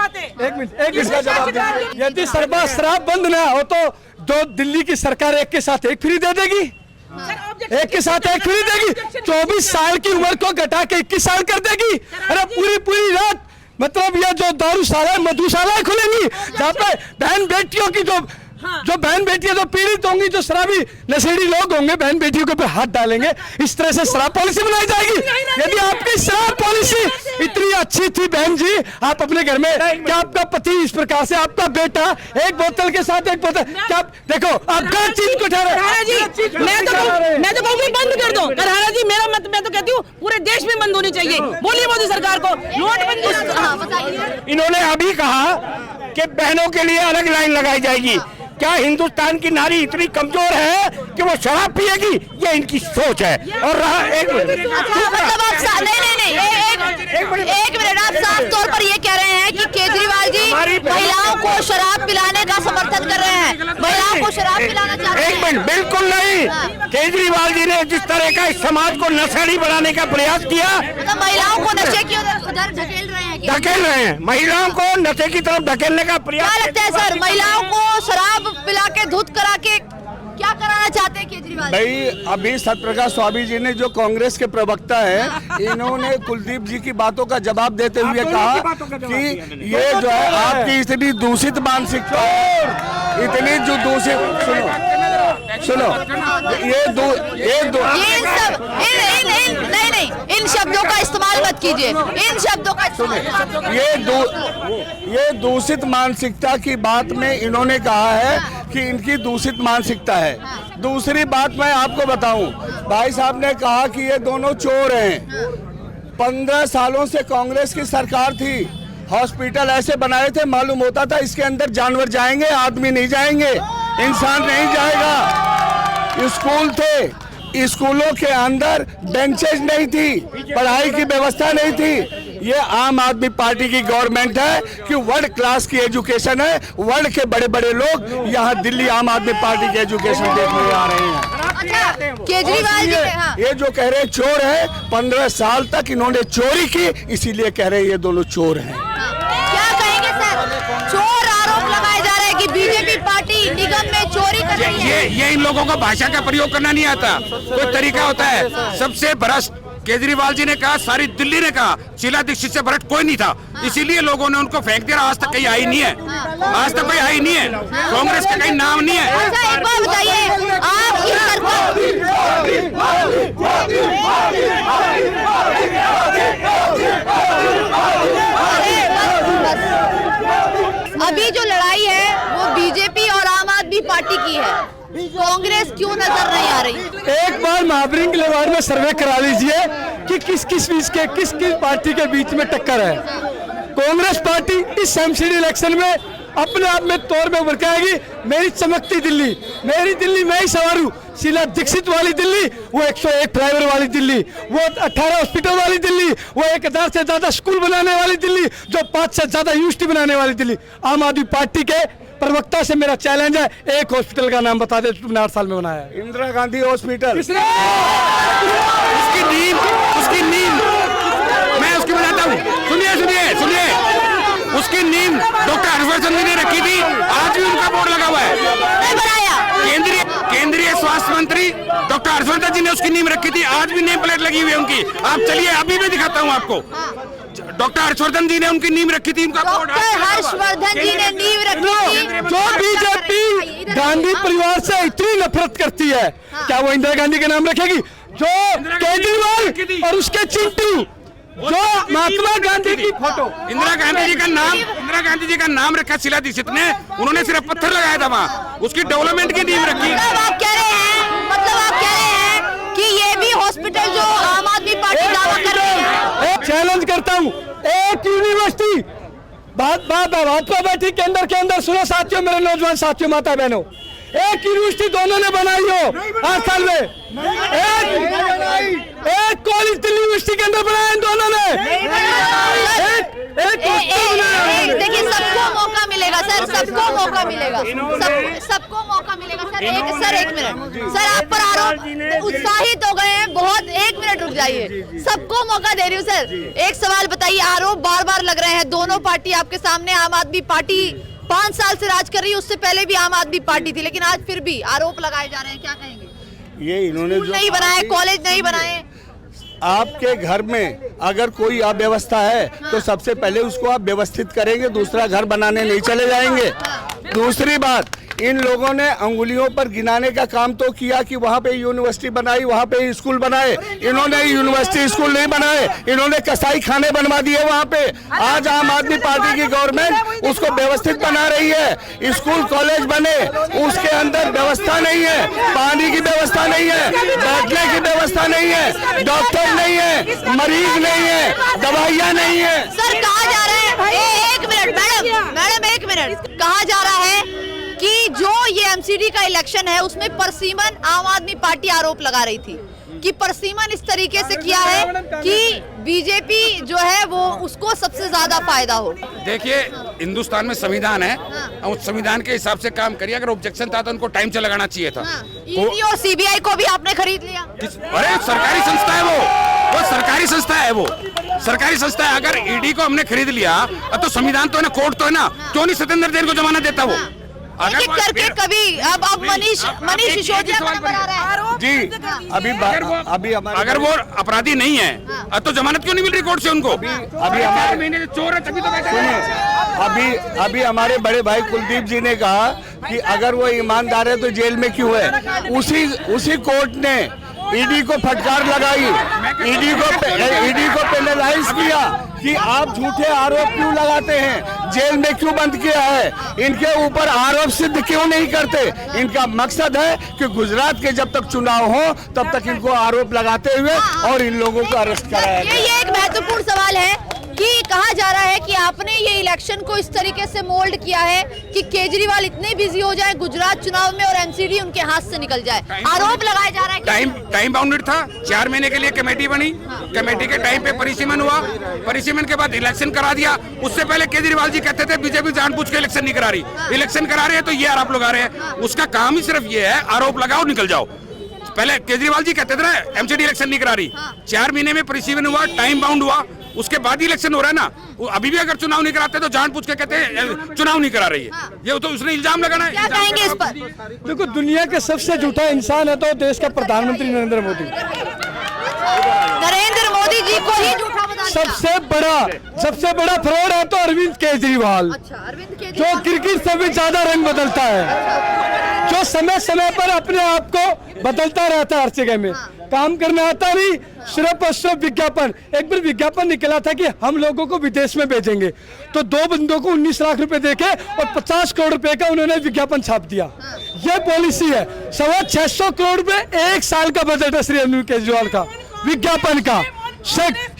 एक मिनट इसका जवाब दीजिए। यदि शराब बंद ना हो तो दिल्ली की सरकार एक के साथ एक फ्री दे देगी, एक के साथ एक फ्री देगी, 24 साल की उम्र को घटा के 21 साल कर देगी। अरे पूरी रात मतलब ये जो दारूशाला मधुशालाएं खुलेंगी जहाँ पे बहन बेटियों की जो बहन बेटियां जो पीड़ित होंगी, जो शराबी नशेड़ी लोग होंगे, बहन बेटियों के ऊपर हाथ डालेंगे। इस तरह से शराब पॉलिसी बनाई जाएगी। यदि आपकी शराब पॉलिसी इतनी अच्छी थी बहन जी, आप अपने घर में क्या आपका पति इस प्रकार से, आपका बेटा एक बोतल के साथ एक बोतल, क्या देखो आप गलत चीज को ठहरा जी। मैं तो कहूँगी बंद कर दो करहाना जी। मेरा मत, मैं तो कहती हूँ पूरे देश में बंद होनी चाहिए। बोलिए मोदी सरकार को नोटबंदी। इन्होंने अभी कहा कि बहनों के लिए अलग लाइन लगाई जाएगी। क्या हिंदुस्तान की नारी इतनी कमजोर है कि वो शराब पिएगी? ये इनकी सोच है। और रहा एक मिनट, मतलब आप नहीं एक मिनट आप को शराब पिलाने का समर्थन कर रहे हैं, महिलाओं को शराब पिलाना चाहते हैं। एक मिनट, बिल्कुल नहीं। केजरीवाल जी ने जिस तरह का इस समाज को नशेड़ी बनाने का प्रयास किया, मतलब महिलाओं को नशे की उधर धकेल रहे हैं क्या? धकेल रहे हैं, महिलाओं को नशे की तरफ धकेलने का प्रयास। क्या लगता है सर, महिलाओं को शराब पिला के धुत करा के क्या कराना चाहते हैं केजरीवाल? भाई अभी सत्यप्रकाश स्वामी जी ने, जो कांग्रेस के प्रवक्ता है, इन्होंने कुलदीप जी की बातों का जवाब देते हुए कहा कि ये जो है आपकी इतनी दूषित मानसिकता, इतनी जो दूषित, सुनो नहीं, इन शब्दों का इस्तेमाल मत कीजिए, इन शब्दों का इस्तेमाल। ये दूषित मानसिकता की बात में इन्होंने कहा है कि इनकी दूषित मानसिकता है। दूसरी बात मैं आपको बताऊं, भाई साहब ने कहा कि ये दोनों चोर हैं। 15 सालों से कांग्रेस की सरकार थी, हॉस्पिटल ऐसे बनाए थे, मालूम होता था इसके अंदर जानवर जाएंगे, आदमी नहीं जाएंगे, इंसान नहीं जाएगा। स्कूल थे, स्कूलों के अंदर बेंचेज नहीं थी, पढ़ाई की व्यवस्था नहीं थी। ये आम आदमी पार्टी की गवर्नमेंट है कि वर्ल्ड क्लास की एजुकेशन है, वर्ल्ड के बड़े बड़े लोग यहाँ दिल्ली आम आदमी पार्टी की एजुकेशन देखने आ रहे हैं। अच्छा, केजरीवाल जी हाँ। ये जो कह रहे हैं चोर है, 15 साल तक इन्होंने चोरी की, इसीलिए कह रहे हैं ये दोनों चोर हैं। क्या कहेंगे सर, चोर आरोप लगाए जा रहे हैं कि बीजेपी पार्टी निगम में चोरी कर रही है। ये इन लोगों को भाषा का प्रयोग करना नहीं आता, कोई तरीका होता है। सबसे भ्रष्ट केजरीवाल जी ने कहा, सारी दिल्ली ने कहा, शीला दीक्षित से भ्रष्ट कोई नहीं था, इसीलिए लोगों ने उनको फेंक दिया। आज तक कहीं आई नहीं है, आज तक कोई आई नहीं है, कांग्रेस का कहीं नाम नहीं है। अच्छा एक बात बताइए, आपकी अभी जो लड़ाई है वो बीजेपी और आम आदमी पार्टी की है, कांग्रेस क्यों नजर नहीं आ रही? एक बार महावरिंग लेवार में सर्वे करा लीजिए कि किस किस पार्टी के बीच में टक्कर है। कांग्रेस पार्टी इस एमसीडी इलेक्शन में अपने आप में तौर में उभरकाएगी। मेरी चमकती दिल्ली, मेरी दिल्ली मैं ही संवारूं, शीला दीक्षित वाली दिल्ली, वो 101 ड्राइवर वाली दिल्ली, वो 18 हॉस्पिटल वाली दिल्ली, वो 1000 से ज्यादा स्कूल बनाने वाली दिल्ली, जो 5 से ज्यादा यूनिवर्सिटी बनाने वाली दिल्ली। आम आदमी पार्टी के प्रवक्ता से मेरा चैलेंज है, एक हॉस्पिटल का नाम बता दे तुमने 8 साल में बनाया है। इंदिरा गांधी हॉस्पिटल, उसकी नींव मैं उसकी बताता हूँ, सुनिए, उसकी नींव डॉक्टर हर्षवर्धन जी ने रखी थी, आज भी उनका बोर्ड लगा हुआ है। केंद्रीय स्वास्थ्य मंत्री डॉक्टर हर्षवर्धन जी ने उसकी नींव रखी थी, आज भी नेम प्लेट लगी हुई है उनकी। आप चलिए, अभी मैं दिखाता हूँ आपको। डॉक्टर हर्षवर्धन जी ने उनकी नींव रखी थी, उनका बोर्ड। डॉक्टर हर्षवर्धन जी ने नींव रखी थी। जो बीजेपी गांधी परिवार से इतनी नफरत करती है, क्या वो इंदिरा गांधी के नाम रखेगी? जो केजरीवाल और उसके चिंटू, जो महात्मा गांधी की फोटो, इंदिरा गांधी जी का नाम रखा शीला दीक्षित ने, उन्होंने सिर्फ पत्थर लगाया था वहाँ, उसकी डेवलपमेंट की नींव रखी। मतलब आप कह रहे हैं कि ये भी हॉस्पिटल जो आम आदमी पार्टी दावा कर रही है। एक चैलेंज करता हूँ, एक यूनिवर्सिटी भाजपा बैठी केंद्र के अंदर, सुनो साथियों, मेरे नौजवान साथियों, माता बहनों, एक यूनिवर्सिटी दोनों ने बनाई हो 8 साल में, एक कॉलेज दिल्ली यूनिवर्सिटी के अंदर बनाया इन दोनों ने, देखिए सबको मौका मिलेगा सर, सबको मौका मिलेगा सर। एक मिनट सर, आप पर आरोप उत्साहित हो गए हैं बहुत, 1 मिनट रुक जाइए, सबको मौका दे रही हूँ सर। एक सवाल बताइए, आरोप बार बार लग रहे हैं, दोनों पार्टी आपके सामने, आम आदमी पार्टी 5 साल से राज कर रही है, उससे पहले भी आम आदमी पार्टी थी, लेकिन आज फिर भी आरोप लगाए जा रहे हैं, क्या कहेंगे? ये इन्होंने जो नहीं बनाए, कॉलेज नहीं बनाए। आपके घर में अगर कोई अव्यवस्था है तो सबसे पहले उसको आप व्यवस्थित करेंगे, दूसरा घर बनाने नहीं चले जाएंगे। दूसरी बात, इन लोगों ने अंगुलियों पर गिनाने का काम तो किया कि वहाँ पे यूनिवर्सिटी बनाई, वहाँ पे स्कूल बनाए। इन्होंने यूनिवर्सिटी स्कूल नहीं बनाए, इन्होंने कसाई खाने बनवा दिए वहाँ पे। आज आम आदमी पार्टी की गवर्नमेंट उसको व्यवस्थित बना रही है, स्कूल कॉलेज बने, उसके अंदर व्यवस्था नहीं है, पानी की व्यवस्था नहीं है, बैठने की व्यवस्था नहीं है, डॉक्टर नहीं है, मरीज नहीं है, दवाइयाँ नहीं है। सर कहा जा रहा है, एक मिनट मैडम 1 मिनट, कहा जा रहा है कि जो ये एमसीडी का इलेक्शन है उसमें परसीमन आम आदमी पार्टी आरोप लगा रही थी, कि परसीमन इस तरीके से किया है कि बीजेपी जो है वो उसको सबसे ज्यादा फायदा हो। देखिए, हिंदुस्तान में संविधान है और उस संविधान के हिसाब से काम करिए। अगर ऑब्जेक्शन था तो उनको टाइम से लगाना चाहिए था। ईडी और सीबीआई को भी आपने खरीद लिया। अरे सरकारी संस्था है वो सरकारी संस्था है, वो सरकारी संस्था है। अगर ईडी को हमने खरीद लिया तो संविधान तो है ना, कोर्ट तो है ना, क्यों नहीं सत्येंद्र जैन को जमानत देता वो? एक एक करके कभी अब मनीष सिसोदिया का नंबर आ रहा है। जी, अभी अगर वो अपराधी नहीं है तो जमानत क्यों नहीं मिल रही कोर्ट से उनको? अभी हमारे महीने से चोर है तभी तो बैठे हैं। अभी हमारे बड़े भाई कुलदीप जी ने कहा कि अगर वो ईमानदार है तो जेल में क्यों है। उसी कोर्ट ने ईडी को फटकार लगाई, ईडी को पेनलाइज किया कि आप झूठे आरोप क्यों लगाते हैं, जेल में क्यों बंद किया है, इनके ऊपर आरोप सिद्ध क्यों नहीं करते। इनका मकसद है कि गुजरात के जब तक चुनाव हो तब तक इनको आरोप लगाते हुए और इन लोगों को अरेस्ट कराया जाए। ये एक महत्वपूर्ण सवाल है कि कहा जा रहा है कि आपने ये इलेक्शन को इस तरीके से मोल्ड किया है कि केजरीवाल इतने बिजी हो जाए गुजरात चुनाव में और एमसीडी उनके हाथ से निकल जाए। आरोप लगाया जा रहा है टाइम बाउंडेड था, 4 महीने के लिए कमेटी बनी, कमेटी के टाइम पे परिसीमन हुआ, परिसीमन के बाद इलेक्शन करा दिया। उससे पहले केजरीवाल जी कहते थे बीजेपी जानबूझ के इलेक्शन नहीं करा रही, इलेक्शन करा रहे हैं तो ये आरोप लगा रहे हैं। उसका काम ही सिर्फ ये है, आरोप लगाओ निकल जाओ। पहले केजरीवाल जी कहते थे एमसीडी इलेक्शन नहीं करा रही, 4 महीने में परिसीमन हुआ, टाइम बाउंड हुआ, उसके बाद ही इलेक्शन हो रहा है ना। अभी भी अगर चुनाव नहीं कराते तो जानबूझ के कहते हैं चुनाव नहीं करा रही है। ये तो उसने इल्जाम लगाना है। क्या कहेंगे इस पर? देखो, दुनिया के सबसे झूठा इंसान है तो देश का प्रधानमंत्री नरेंद्र मोदी। नरेंद्र मोदी जी को ही झूठा बता दिया। सबसे बड़ा फ्रॉड है तो अरविंद केजरीवाल, अच्छा, अरविंद जो केजरीवाल क्रिकेट से भी ज्यादा रंग बदलता है, जो समय समय पर अपने आप को बदलता रहता है, हर जगह में काम करना आता नहीं, सिर्फ और सिर्फ विज्ञापन। एक बार विज्ञापन निकला था कि हम लोगों को विदेश में भेजेंगे, तो 2 बंदों को 19 लाख रुपए देके और 50 करोड़ रुपए का उन्होंने विज्ञापन छाप दिया। ये पॉलिसी है। 650 करोड़ रुपए 1 साल का बजट है श्री अरविंद केजरीवाल का विज्ञापन का।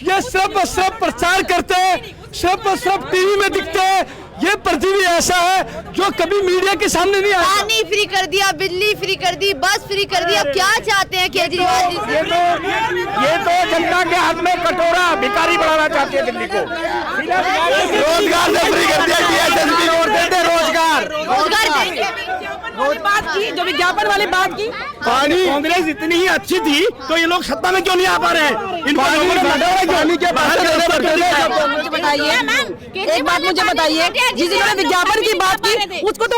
ये सिर्फ और सिर्फ प्रचार करते हैं, सिर्फ और सिर्फ टीवी में दिखते हैं। ये पृथ्वी ऐसा है जो कभी मीडिया के सामने नहीं आता। पानी फ्री कर दिया, बिजली फ्री कर दी, बस फ्री कर दिया। क्या चाहते हैं केजरीवाल जी से? ये तो जनता के हाथ में कटोरा भिखारी बनाना चाहते हैं दिल्ली को। रोजगार से फ्री कर दिया, टीएसएसपी और देते रोजगार देंगे। बात की, जो विज्ञापन वाली बात की, पानी कांग्रेस इतनी ही अच्छी थी तो ये लोग सत्ता में क्यों नहीं आ पा रहे हैं? पानी के बाहर मुझे बताइए, एक बात मुझे बताइए, जिन्होंने विज्ञापन की बात की उसको तो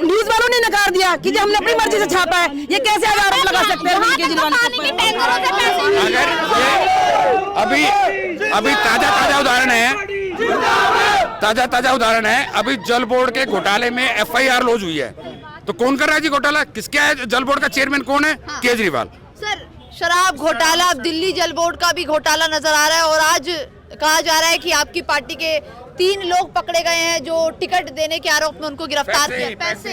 न्यूज वालों ने नकार दिया कि हमने अपनी मर्जी से छापा है। ये कैसे आरोप लगा सकते हैं केजरीवाल के ऊपर? अगर ये अभी ताजा उदाहरण है, अभी जल बोर्ड के घोटाले में एफआईआर लॉन्च हुई है, तो कौन कर रहा है जी घोटाला? किसके है? जल बोर्ड का चेयरमैन कौन है? केजरीवाल। सर, शराब घोटाला, अब दिल्ली जल बोर्ड का भी घोटाला नजर आ रहा है और आज कहा जा रहा है कि आपकी पार्टी के 3 लोग पकड़े गए हैं जो टिकट देने के आरोप में उनको गिरफ्तार किया। पैसे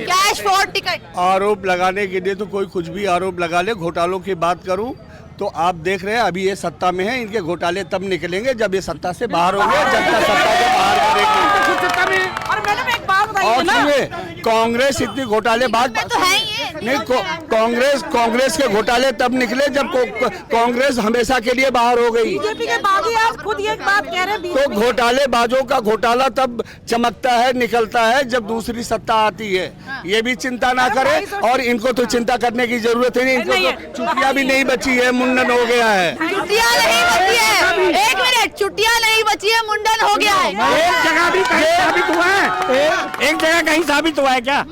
कैश फॉर टिकट। आरोप लगाने के लिए तो कोई कुछ भी आरोप लगा ले। घोटालों की बात करूं तो आप देख रहे हैं अभी ये सत्ता में है, इनके घोटाले तब निकलेंगे जब ये सत्ता से बाहर होंगे, जनता सत्ता से बाहर करेगी। और मैडम एक बात बताइए और ना, सुनिए, कांग्रेस इतनी घोटालेबाज तो है ही ये। नहीं, कांग्रेस के घोटाले तब निकले जब कांग्रेस हमेशा के लिए बाहर हो गई। बीजेपी के बागी आज खुद ये बात कह रहे हैं। तो घोटालेबाजों का घोटाला तब चमकता है, निकलता है जब दूसरी सत्ता आती है। ये भी चिंता ना करें और इनको तो चिंता करने की जरूरत ही नहीं। इनको तो चुटिया भी नहीं बची है, मुंडन हो गया है। चुटिया नहीं बची है, 1 मिनट, चुटिया नहीं बची है, मुंडन हो गया है। एक जगह भी कहीं साबित हुआ है? एक जगह कहीं साबित हुआ है क्या?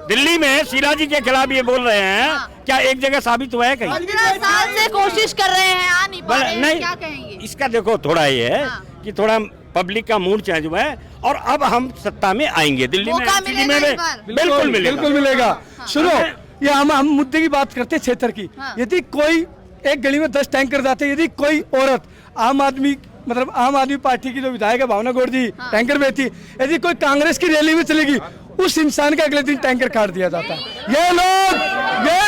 दिल्ली में शीला जी के खिलाफ ये बोल रहे हैं, क्या एक जगह साबित हुआ है कहीं? 15 साल से कोशिश कर रहे हैं, आ नहीं पा रहे हैं। नहीं, क्या कहेंगे? इसका देखो थोड़ा ये है कि थोड़ा पब्लिक का मूड चेंज हुआ है और अब हम सत्ता में आएंगे दिल्ली में। मौका मिलेगा इस बार। बिल्कुल मिलेगा। सुनो, ये हम मुद्दे की बात करते हैं, क्षेत्र की। यदि कोई एक गली में 10 टैंकर जाते, यदि कोई औरत आम आदमी पार्टी की जो विधायक है भावना गौड़ जी टैंकर में थी, यदि कोई कांग्रेस की रैली में चलेगी, उस इंसान का अगले दिन टैंकर काट दिया जाता है। ये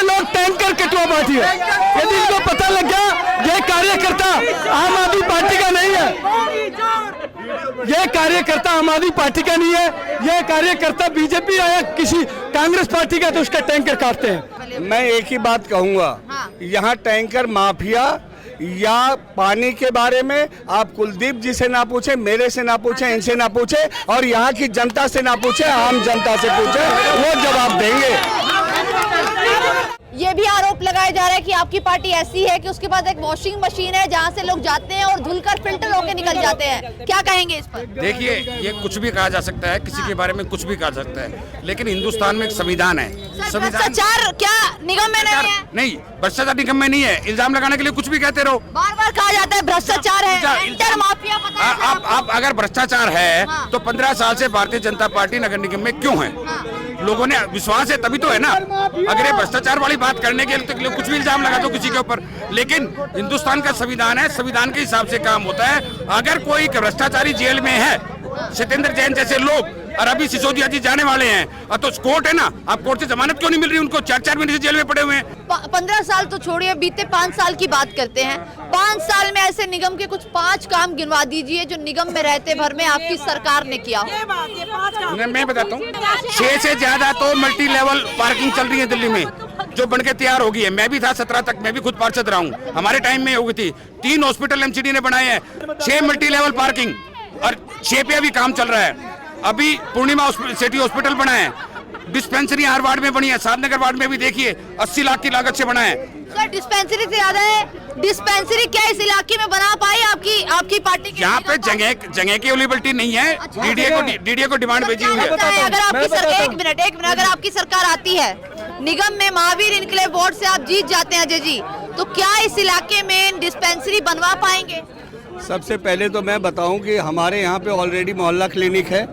लोग टैंकर कटुआ पार्टी है। यदि इनको पता लग गया ये कार्यकर्ता आम आदमी पार्टी का नहीं है, ये कार्यकर्ता आम आदमी पार्टी का नहीं है, ये कार्यकर्ता बीजेपी या किसी कांग्रेस पार्टी का, तो उसका टैंकर काटते हैं। लिए? मैं एक ही बात कहूँगा, हाँ। यहाँ टैंकर माफिया या पानी के बारे में आप कुलदीप जी से ना पूछे, मेरे से ना पूछे, इनसे ना पूछे, और यहाँ की जनता से ना पूछे, आम जनता से पूछे, वो जवाब देंगे। ये भी आरोप लगाया जा रहा है कि आपकी पार्टी ऐसी है कि उसके पास एक वॉशिंग मशीन है जहां से लोग जाते हैं और धुलकर फिल्टर होके निकल जाते हैं। क्या कहेंगे इस पर? देखिए, ये कुछ भी कहा जा सकता है, किसी के बारे में कुछ भी कहा जा सकता है, लेकिन हिंदुस्तान में एक संविधान है। सर, भ्रष्टाचार क्या निगम में नहीं है? नहीं, भ्रष्टाचार निगम में नहीं है। इल्जाम लगाने के लिए कुछ भी कहते रहो। बार बार कहा जाता है भ्रष्टाचार है, टेंडर माफिया, पता है आप अगर भ्रष्टाचार है हाँ। तो 15 साल से भारतीय जनता पार्टी नगर निगम में क्यों है? लोगों ने विश्वास है तभी तो है ना। अगर ये भ्रष्टाचार वाली बात करने के लिए कुछ भी इल्जाम लगा दो किसी के ऊपर, लेकिन हिंदुस्तान का संविधान है, संविधान के हिसाब से काम होता है। अगर कोई भ्रष्टाचारी जेल में है, सत्येंद्र जैन जैसे लोग, और अभी सिसोदिया जी जाने वाले हैं, तो कोर्ट है ना, आप कोर्ट से जमानत क्यों नहीं मिल रही उनको? 4-4 महीने से जेल में पड़े हुए हैं। 15 साल तो छोड़िए, बीते 5 साल की बात करते हैं। 5 साल में ऐसे निगम के कुछ 5 काम गिनवा दीजिए जो निगम में रहते भर में आपकी सरकार ने किया हो। मैं बताता हूँ, 6 से ज्यादा तो मल्टी लेवल पार्किंग चल रही है दिल्ली में, जो बनके तैयार हो गई है। मैं भी था 17 तक, मैं भी खुद पार्षद रहा हूँ, हमारे टाइम में हो गई थी। 3 हॉस्पिटल एमसीडी ने बनाए हैं, 6 मल्टी लेवल पार्किंग, और 6 पे अभी काम चल रहा है। अभी पूर्णिमा सिटी हॉस्पिटल बना है, डिस्पेंसरी हर वार्ड में बनी है, साधनगर वार्ड में भी देखिए 80 लाख की लागत से बना है। सर, डिस्पेंसरी से ज्यादा है, डिस्पेंसरी क्या इस इलाके में बना पाई आपकी पार्टी के? यहाँ पे जगह की अवेलेबिलिटी नहीं है। डीडीए को डिमांड भेजी हुई है। अगर आपकी सरकार, एक मिनट, अगर आपकी सरकार आती है, निगम में महावीर इनकलेव वार्ड से आप जीत जाते हैं अजय जी, तो क्या इस इलाके में डिस्पेंसरी बनवा पाएंगे? सबसे पहले तो मैं बताऊं कि हमारे यहाँ पे ऑलरेडी मोहल्ला क्लिनिक है,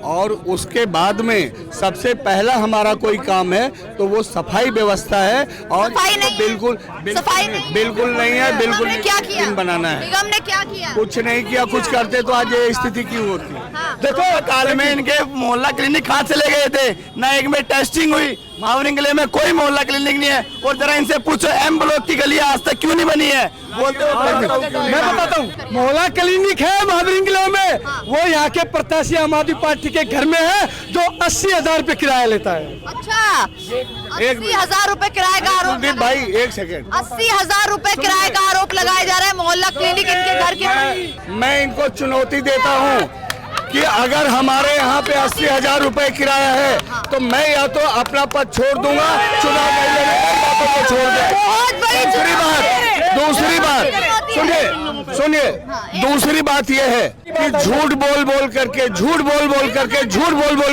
और उसके बाद में सबसे पहला हमारा कोई काम है तो वो सफाई व्यवस्था है। और सफाई नहीं है। बिल्कुल बिल्कुल नहीं है, बिल्कुल निगम ने क्या किया? बनाना है। निगम ने क्या किया? कुछ नहीं किया, कुछ करते तो आज ये स्थिति क्यों होती? हाँ। देखो, काल में इनके मोहल्ला क्लिनिक कहाँ चले गए थे, ना एक में टेस्टिंग हुई। महावीर किले में कोई मोहल्ला क्लिनिक नहीं है, और जरा इनसे पूछो एम ब्लॉक की गली आज तक क्यों नहीं बनी है? बोलते हो। मैं बताता हूँ, मोहल्ला क्लिनिक है महावीर किले में, वो यहाँ के प्रत्याशी आम आदमी पार्टी के घर में है, जो 80,000 रुपए किराया लेता है। अच्छा, 80,000 रुपए किराए का आरोप कुलदीप भाई, एक सेकेंड। 80,000 रुपए किराए का आरोप लगाया जा रहा है मोहल्ला क्लिनिक इनके घर के। मैं इनको चुनौती देता हूँ कि अगर हमारे यहाँ पे 80,000 रुपए किराया है तो मैं या तो अपना पद छोड़ दूंगा, चुनाव नहीं लड़ूंगा, बातों को छोड़ दे। बहुत बड़ी दूसरी बात सुनिए, दूसरी बात यह है कि झूठ बोल बोल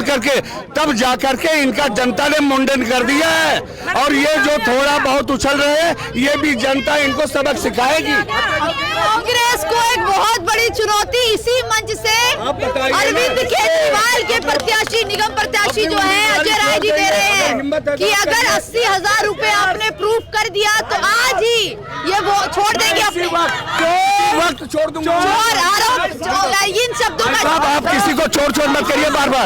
करके तब जा करके इनका जनता ने मुंडन कर दिया है, और ये जो थोड़ा बहुत उछल रहे हैं, ये भी जनता इनको सबक सिखाएगी। कांग्रेस को एक बहुत बड़ी चुनौती इसी मंच से अरविंद केजरीवाल के प्रत्याशी, निगम प्रत्याशी जो हैं अजय राय जी दे रहे हैं कि अगर 80,000 रुपए आपने प्रूफ कर दिया तो आज ही ये वो छोड़ देंगे अपने वक्त छोड़ दूंगा। चोर आरोप इन शब्दों का आप किसी को चोर मत करिए बार बार,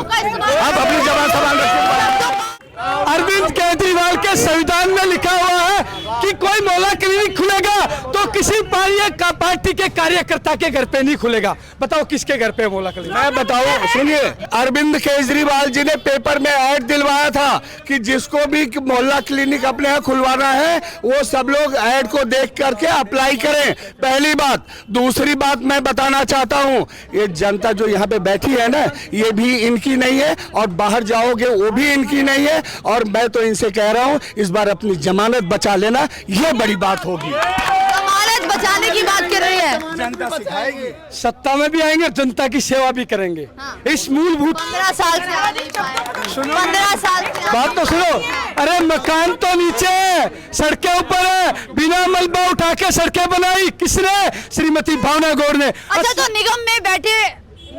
आप अपनी जबान संभाल रखिए। अरविंद केजरीवाल के संविधान में लिखा हुआ है कि कोई मोहल्ला क्लिनिक खुलेगा तो किसी पार्टी के कार्यकर्ता के घर पे नहीं खुलेगा। बताओ किसके घर पे मोहल्ला क्लिनिक? मैं बताऊं, सुनिए, अरविंद केजरीवाल जी ने पेपर में ऐड दिलवाया था कि जिसको भी मोहल्ला क्लिनिक अपने यहाँ खुलवाना है वो सब लोग ऐड को देख करके अप्लाई करें। पहली बात। दूसरी बात मैं बताना चाहता हूँ, ये जनता जो यहाँ पे बैठी है ना, ये भी इनकी नहीं है, और बाहर जाओगे वो भी इनकी नहीं है, और मैं तो इनसे कह रहा हूँ इस बार अपनी जमानत बचा लेना, ये बड़ी बात होगी। जमानत बचाने की बात कर रही है, जनता सिखाएगी। सत्ता में भी आएंगे, जनता की सेवा भी करेंगे। इस मूलभूत 15 साल से आ नहीं पाए। 15 साल से बात तो सुनो। अरे मकान तो नीचे है, सड़कें ऊपर है, बिना मलबा उठा के सड़कें बनाई किसने? श्रीमती भावना गौड़ ने। अच्छा, तो निगम में बैठे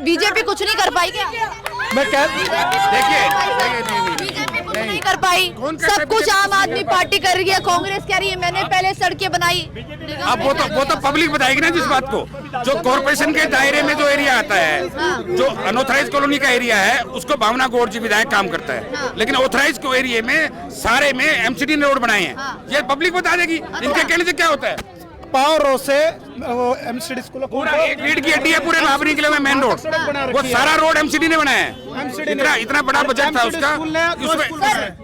बीजेपी कुछ नहीं कर पाई क्या? मैं कह बीजेपी कुछ नहीं कर पाई, सब कुछ आम आदमी पार्टी कर रही है, कांग्रेस कह रही है मैंने पहले सड़कें बनाई। अब वो तो पब्लिक बताएगी ना जिस बात को। जो कॉर्पोरेशन के दायरे में जो एरिया आता है, जो अनऑथराइज कॉलोनी का एरिया है, उसको भावना गौड़ जी विधायक काम करता है, लेकिन ऑथराइज को एरिया में सारे में एमसीडी ने रोड बनाए हैं, ये पब्लिक बता देगी। इनके कहने से क्या होता है? पावर से एमसीडी स्कूल पूरा एक रीढ़ की हड्डी है पूरे महाबरी किले में मेन रोड, वो सारा रोड एमसीडी ने बनाया है। इतना बड़ा बजट था उसका,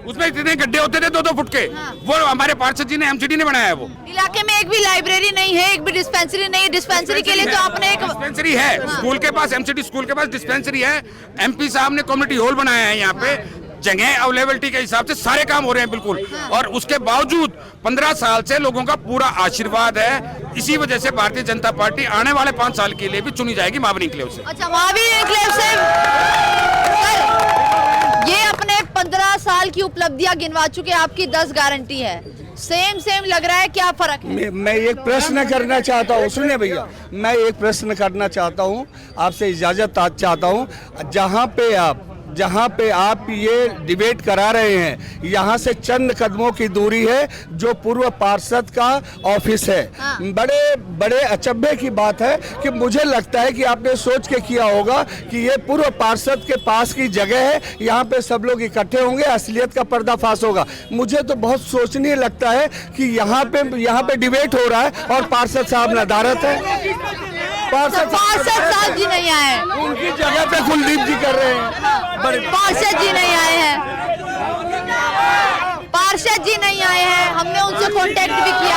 उसमें इतने गड्ढे होते थे 2-2 फुट के, वो हमारे पार्षद जी ने एमसीडी ने बनाया है। वो इलाके में एक भी लाइब्रेरी नहीं है, एक भी डिस्पेंसरी नहीं है। डिस्पेंसरी के लिए तो आपने एक डिस्पेंसरी है स्कूल के पास, एमसीडी स्कूल के पास डिस्पेंसरी है। एमपी साहब ने कम्युनिटी हॉल बनाया है, यहाँ पे जगह अवेलेबिलिटी के हिसाब से सारे काम हो रहे हैं बिल्कुल। और उसके बावजूद 15 साल से लोगों का पूरा आशीर्वाद है। इसी वजह से भारतीय जनता पार्टी आने वाले 5 साल के लिए भी चुनी जाएगी महावीर एन्क्लेव से। अच्छा, महावीर एन्क्लेव से ये अपने 15 साल की उपलब्धियां गिनवा चुके, आपकी 10 गारंटी है। सेम लग रहा है, क्या फर्क है? मैं एक प्रश्न करना चाहता हूँ, सुनिए भैया, मैं एक प्रश्न करना चाहता हूँ, आपसे इजाजत चाहता हूँ। जहाँ पे आप ये डिबेट करा रहे हैं, यहाँ से चंद कदमों की दूरी है जो पूर्व पार्षद का ऑफिस है। बड़े अचंभे की बात है कि मुझे लगता है कि आपने सोच के किया होगा कि ये पूर्व पार्षद के पास की जगह है, यहाँ पे सब लोग इकट्ठे होंगे, असलियत का पर्दाफाश होगा। मुझे तो बहुत सोचनीय लगता है कि यहाँ पे डिबेट हो रहा है और पार्षद साहब नदारत है। पार्षद साहब जी नहीं आए, उनकी जगह पे कुलदीप जी कर रहे हैं। पार्षद जी नहीं आए हैं, पार्षद जी नहीं आए हैं, हमने उनसे कांटेक्ट भी किया।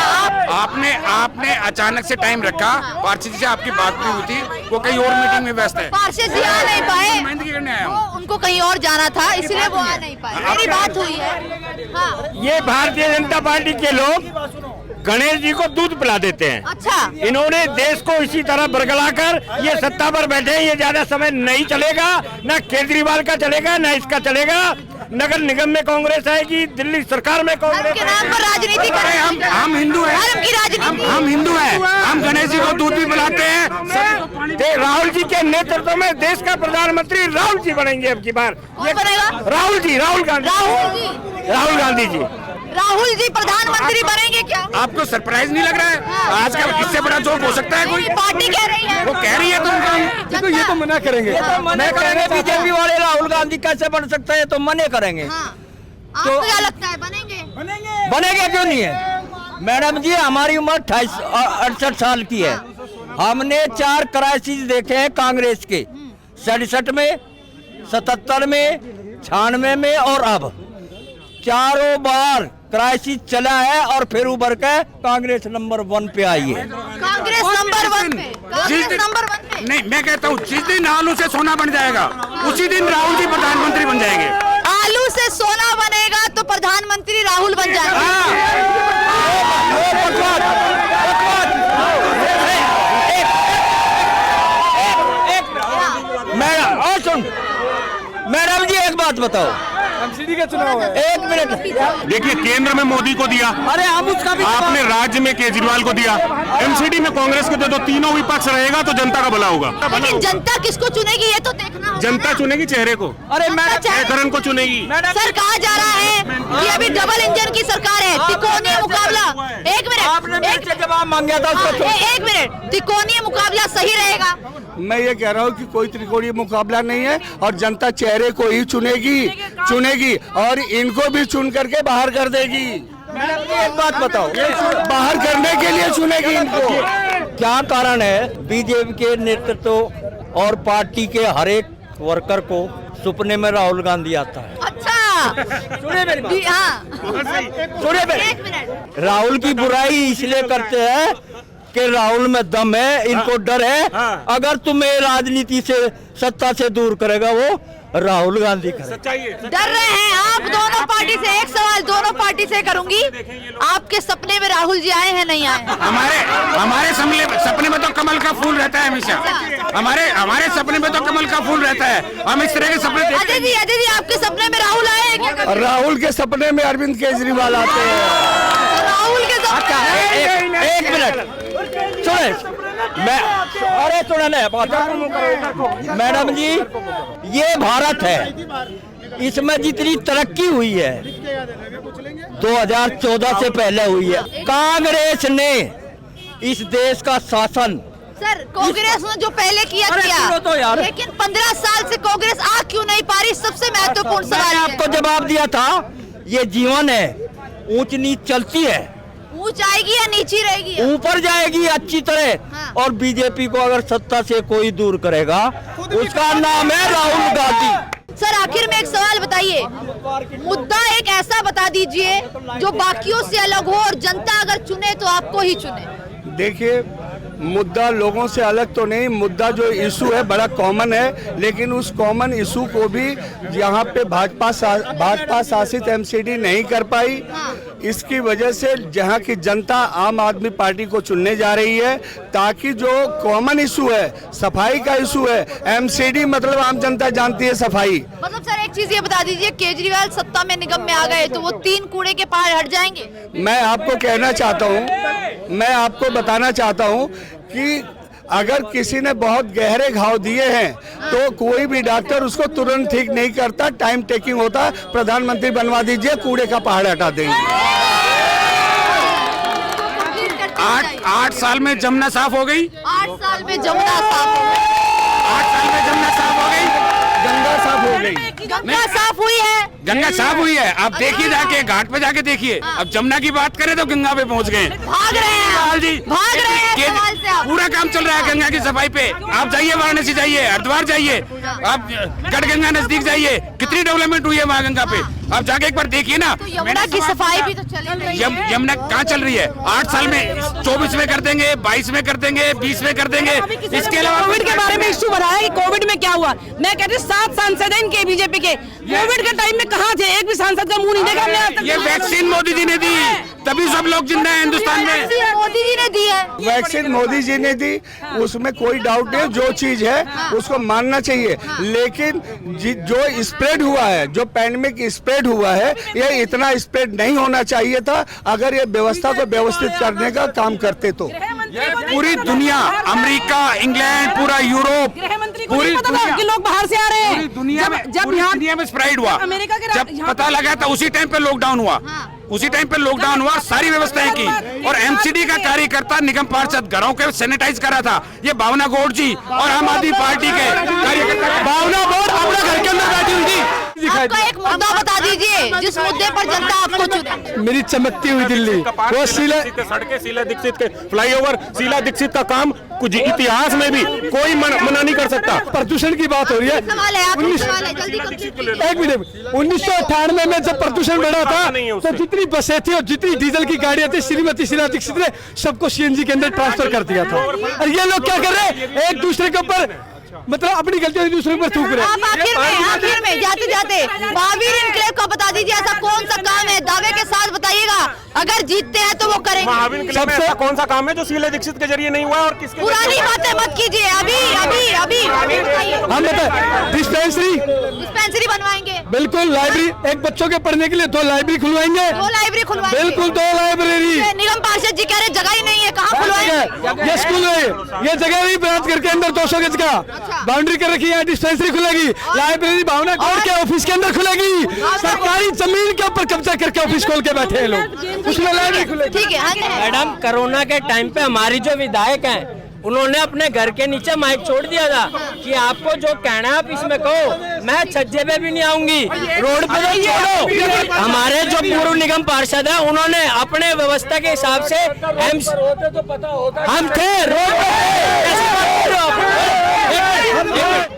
आपने अचानक से टाइम रखा, पार्षद जी से आपकी बात नहीं हुई थी, वो कहीं और मीटिंग में व्यस्त है। पार्षद जी आ नहीं पाए, उनको कहीं और जाना था, इसलिए वो आ नहीं पाए। मेरी बात हुई है। हाँ। ये भारतीय जनता पार्टी के लोग गणेश जी को दूध पिला देते हैं। अच्छा, इन्होंने देश को इसी तरह बरगलाकर ये सत्ता पर बैठे हैं। ये ज्यादा समय नहीं चलेगा, ना केजरीवाल का चलेगा ना इसका चलेगा। नगर निगम में कांग्रेस आएगी, दिल्ली सरकार में कांग्रेस के नाम पर राजनीति कर रहे हैं। हम हिंदू हैं, धर्म की राजनीति। हम हिंदू हैं, हम गणेश जी को दूध भी पिलाते हैं। राहुल जी के नेतृत्व में देश का प्रधानमंत्री राहुल जी बनेंगे अब की बार। कौन बनेगा? राहुल गांधी जी राहुल जी प्रधानमंत्री बनेंगे क्या? आपको सरप्राइज नहीं लग रहा है? आज का इससे बड़ा जोक हो सकता है कोई? पार्टी कह रही है, वो कह रही है तो ये तो मना करेंगे। मना करेंगे। बीजेपी वाले राहुल गांधी कैसे बन सकते हैं, तो मने करेंगे। आपको क्या लगता है, बनेंगे क्यों नहीं है? मैडम जी, हमारी उम्र 68 साल की है। हमने 4 क्राइसिस देखे हैं कांग्रेस के, 67 में, 77 में, 96 में और अब। चारों बार क्राइसिस चला है और फिर उभर के कांग्रेस नंबर 1 पे आई है। कांग्रेस नंबर 1 पे, कांग्रेस नंबर 1 पे। नहीं, मैं कहता हूँ जिस दिन आलू से सोना बन जाएगा उसी दिन राहुल जी प्रधानमंत्री बन जाएंगे। आलू से सोना बनेगा तो प्रधानमंत्री राहुल बन जाएंगे। मैडम जी, एक बात बताओ, एमसीडी का चुनाव है। 1 मिनट। देखिए, केंद्र में मोदी को दिया, अरे हम उसका भी आपने राज्य में केजरीवाल को दिया, एमसीडी में कांग्रेस को दे दो। तीनों विपक्ष रहेगा तो जनता का भला होगा। लेकिन जनता किसको चुनेगी ये तो देखना होगा। जनता चुनेगी चेहरे को, अरे मैडम, करण को चुनेगी। सर, कहा जा रहा है कि अभी डबल इंजन की सरकार है, त्रिकोणीय मुकाबला। एक आपने मिनट, मेरे से जवाब मांगा था उसको। एक मिनट, त्रिकोणीय मुकाबला सही रहेगा? मैं ये कह रहा हूँ कि कोई त्रिकोणीय मुकाबला नहीं है और जनता चेहरे को ही चुनेगी और इनको भी चुन करके बाहर कर देगी। एक बात बताओ, बाहर करने के लिए चुनेगी इनको। क्या कारण है बीजेपी के नेतृत्व और पार्टी के हर एक वर्कर को सपने में राहुल गांधी आता है? अच्छा, सुनिए मेरी बात। हाँ, सुनिए मेरी। एक मिनट। राहुल की बुराई इसलिए करते हैं कि राहुल में दम है, इनको डर है। अगर तुम्हें राजनीति से, सत्ता से दूर करेगा वो राहुल गांधी करेगा। डर रहे हैं आप दोनों पार्टी से? एक सवाल दोनों पार्टी से करूंगी, आपके सपने में राहुल जी आए हैं, नहीं आए? हमारे सपने में तो कमल का फूल रहता है हमेशा। हमारे सपने में तो कमल का फूल रहता है। हम इस तरह के सपने अजय जी, आपके सपने में राहुल आए हैं क्या? राहुल के सपने में अरविंद केजरीवाल आते हैं। राहुल के सपने। एक मिनट सुने, मैडम जी, ये भारत है, इसमें जितनी तरक्की हुई है 2014 से पहले हुई है। कांग्रेस ने इस देश का शासन, सर, कांग्रेस ने जो पहले किया तो यार, लेकिन 15 साल से कांग्रेस आ क्यों नहीं पा रही? सबसे महत्वपूर्ण सवाल मैंने आपको जवाब दिया था, ये जीवन है, ऊंच नीच चलती है। ऊंच आएगी या नीची रहेगी? ऊपर जाएगी अच्छी तरह। हाँ। और बीजेपी को अगर सत्ता से कोई दूर करेगा उसका नाम है राहुल गांधी। सर आखिर में एक सवाल बताइए, मुद्दा एक ऐसा बता दीजिए जो बाकियों से अलग हो और जनता अगर चुने तो आपको ही चुने। देखिए, मुद्दा लोगों से अलग तो नहीं, मुद्दा जो इशू है बड़ा कॉमन है, लेकिन उस कॉमन इशू को भी यहाँ पे भाजपा शासित एमसीडी नहीं कर पाई। इसकी वजह से जहाँ की जनता आम आदमी पार्टी को चुनने जा रही है, ताकि जो कॉमन इशू है, सफाई का इशू है, एमसीडी मतलब आम जनता जानती है सफाई। मतलब सर एक चीज ये बता दीजिए, केजरीवाल सत्ता में निगम में आ गए तो वो 3 कूड़े के पहाड़ हट जाएंगे? मैं आपको कहना चाहता हूँ, मैं आपको बताना चाहता हूँ कि अगर किसी ने बहुत गहरे घाव दिए हैं तो कोई भी डॉक्टर उसको तुरंत ठीक नहीं करता, टाइम टेकिंग होता। प्रधानमंत्री बनवा दीजिए, कूड़े का पहाड़ हटा देंगे। 8 साल में जमुना साफ हो गई। 8 साल में जमुना साफ हो गई। 8 साल में जमुना साफ हो गई। गंगा साफ हो गई। गंगा साफ हुई है। गंगा साफ हुई है। आप देखिए, जाके घाट पे जाके देखिए। अब जमुना की बात करें तो गंगा पे पहुंच गए। भाग रहे हैं लाल जी, भाग रहे हैं सवाल से आप। पूरा काम चल रहा है गंगा की सफाई पे। आप जाइए, वाराणसी जाइए, हरिद्वार जाइए, आप गढ़गंगा नजदीक जाइए, कितनी डेवलपमेंट हुई है वहाँ गंगा पे। आप जाके एक बार देखिए ना। तो यमुना की सफाई भी तो चल रही है। यमुना कहाँ चल रही है? 8 साल में 24 में कर देंगे, 22 में कर देंगे, 20 में कर देंगे। इसके अलावा कोविड के बारे में इश्यू बढ़ाया कि कोविड में क्या हुआ। मैं कहती हूँ 7 सांसद हैं इनके बीजेपी के, कोविड के टाइम में कहाँ थे? एक भी सांसद का मुंह नहीं देखा हमने आज तक। ये वैक्सीन मोदी जी ने दी, तभी सब लोग जिंदा हैं हिंदुस्तान में। मोदी जी ने दी है। वैक्सीन मोदी जी ने दी, उसमें कोई डाउट नहीं। जो चीज है उसको मानना चाहिए, लेकिन जो स्प्रेड हुआ है, जो पैंडेमिक स्प्रेड हुआ है, ये इतना स्प्रेड नहीं होना चाहिए था। अगर ये व्यवस्था को व्यवस्थित करने का काम करते तो पूरी दुनिया, अमेरिका, इंग्लैंड, पूरा यूरोप, पूरी दुनिया कि लोग बाहर से आ रहे हैं। पूरी दुनिया में, जब पूरी यहाँ दुनिया में स्प्रेड हुआ। अमेरिका के जब पता लगा था उसी टाइम पे लॉकडाउन हुआ। उसी टाइम पे लॉकडाउन हुआ, सारी व्यवस्थाएं की। और एमसीडी का कार्यकर्ता निगम पार्षद घरों के सैनिटाइज करा था। ये भावना गौड़ जी और आम आदमी पार्टी के कार्यकर्ता, भावना गौड़ अपने घर के अंदर बैठी हुई थी। आपका एक मुद्दा बता दीजिए जिस मुद्दे पर जनता आपको चुने। मेरी चमकती हुई दिल्ली, वो सड़कें, शीला दीक्षित के फ्लाईओवर, शीला दीक्षित का काम कुछ इतिहास में भी कोई मना नहीं कर सकता। प्रदूषण की बात हो रही है। सवाल है आपका, सवाल है, जल्दी कंप्लीट। एक मिनट, 1998 में जब प्रदूषण बढ़ा था तो जितनी बसें थी और जितनी डीजल की गाड़ियां थी, श्रीमती शीला दीक्षित ने सबको सीएनजी के अंदर ट्रांसफर कर दिया था। और ये लोग क्या कर रहे हैं? एक दूसरे के ऊपर, मतलब अपनी गलतियों दूसरे पर थूक रहे हैं। आप आखिर में जाते जाते महावीर इनकलेव का बता दीजिए, ऐसा कौन सा काम है, दावे के साथ बताइएगा, अगर जीतते हैं तो वो करेंगे। महावीर इनकलाब में ऐसा कौन सा काम है जो शीला दीक्षित के जरिए नहीं हुआ और किसके? पुरानी बातें मत कीजिए, अभी अभी अभी हम बताए डिस्पेंसरी बनवाएंगे, बिल्कुल। लाइब्रेरी, एक बच्चों के पढ़ने के लिए 2 लाइब्रेरी खुलवाएंगे। 2 लाइब्रेरी खुलवाएंगे, बिल्कुल 2 लाइब्रेरी। निगम पार्षद जी कह रहे जगह ही नहीं है, कहाँ खुलवाएंगे? ये स्कूल है, ये जगह नहीं बनात करके अंदर 200 गज का बाउंड्री कर रखी है। डिस्पेंसरी खुलेगी, लाइब्रेरी भावना गौड़ के ऑफिस के अंदर खुलेगी। सरकारी जमीन के ऊपर कब्जा करके ऑफिस खोल के बैठे हैं लोग, उसमें लाइब्रेरी खुलेगी। ठीक है मैडम, कोरोना के टाइम पे हमारी जो विधायक हैं उन्होंने अपने घर के नीचे माइक छोड़ दिया था कि आपको जो कहना है आप इसमें कहो, मैं छज्जे पे भी नहीं आऊंगी, रोड पे तो छोड़ो। हमारे जो पूर्व निगम पार्षद है उन्होंने अपने व्यवस्था के हिसाब से हम थे रोड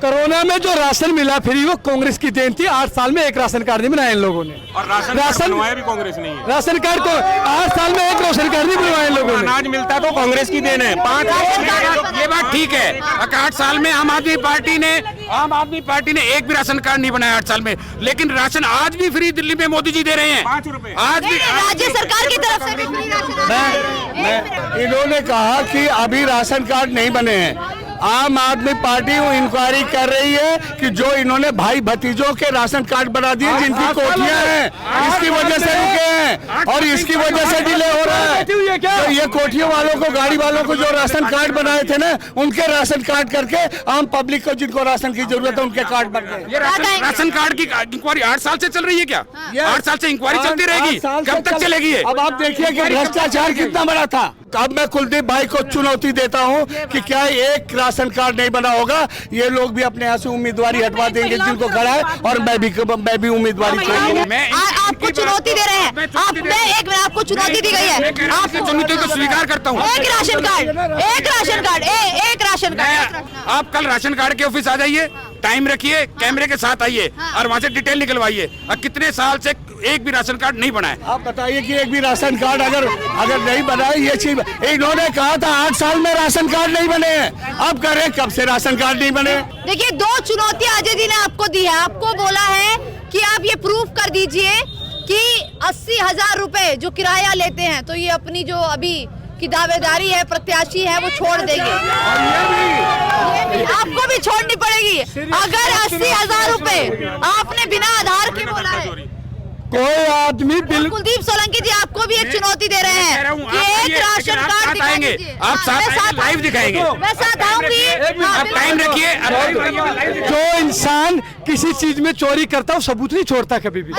कोरोना में जो राशन मिला फ्री, वो कांग्रेस की देन थी। 8 साल में एक राशन कार्ड नहीं बनाया इन लोगों ने। और राशन बनवाया भी कांग्रेस नहीं है। राशन कार्ड को 8 साल में एक राशन कार्ड नहीं बनवाया इन लोगों ने। अनाज मिलता तो कांग्रेस की देन है। 5 ये बात ठीक है। 8 साल में आम आदमी पार्टी ने एक भी राशन कार्ड नहीं बनाया 8 साल में, लेकिन राशन आज भी फ्री दिल्ली में मोदी जी दे रहे हैं। 5 रुपए आज भी राज्य सरकार की तरफ से भी फ्री राशन। इन्होंने कहा कि अभी राशन कार्ड नहीं बने हैं। आम आदमी पार्टी इंक्वायरी कर रही है कि जो इन्होंने भाई भतीजों के राशन कार्ड बना दिए, जिनकी कोठियां हैं, इसकी वजह से रुके हैं और इसकी वजह से डिले हो रहा है। तो ये कोठियों वालों को, गाड़ी वालों को जो राशन कार्ड बनाए थे ना, उनके राशन कार्ड करके आम पब्लिक को जिनको राशन की जरूरत है उनके कार्ड बन गए। ये राशन कार्ड की इंक्वायरी 8 साल से चल रही है क्या? 8 साल से इंक्वायरी चलती रहेगी, कब तक चलेगी ये? अब आप देखिए कि भ्रष्टाचार कितना बड़ा था। अब मैं कुलदीप भाई को चुनौती देता हूं कि क्या एक राशन कार्ड नहीं बना होगा, ये लोग भी अपने यहाँ से उम्मीदवारी हटवा देंगे जिनको खड़ा है, और मैं भी उम्मीदवारी आपको चुनौती दे रहे हैं। आपको चुनौती दी गई है, आपकी चुनौती को स्वीकार करता हूँ। एक राशन कार्ड। आप कल राशन कार्ड के ऑफिस आ जाइए, टाइम रखिए, कैमरे के साथ आइए और वहाँ से डिटेल निकलवाइए। और कितने साल से एक भी राशन कार्ड नहीं बना है? आप बताइए कि एक भी राशन कार्ड अगर नहीं बना है, ये चीज इन्होंने कहा था 8 साल में राशन कार्ड नहीं बने हैं, अब कह रहे हैं कब से राशन कार्ड नहीं बने। देखिए, 2 चुनौतियां अजय जी ने आपको दी है। आपको बोला है कि आप ये प्रूफ कर दीजिए कि 80,000 रुपए जो किराया लेते हैं, तो ये अपनी जो अभी की दावेदारी है, प्रत्याशी है, वो छोड़ देंगे। ये भी आपको भी छोड़नी पड़ेगी। अगर 80,000 रुपए आपने बिना आधार के बोला है, कोई आदमी कुलदीप सोलंकी जी आपको भी एक चुनौती दे रहे हैं कि एक राशन कार्ड दिखाएंगे, आप साथ लाइव दिखाएंगे। मैं साथ आऊंगी, आप टाइम रखिए। जो इंसान किसी चीज में चोरी करता है वो सबूत नहीं छोड़ता कभी भी।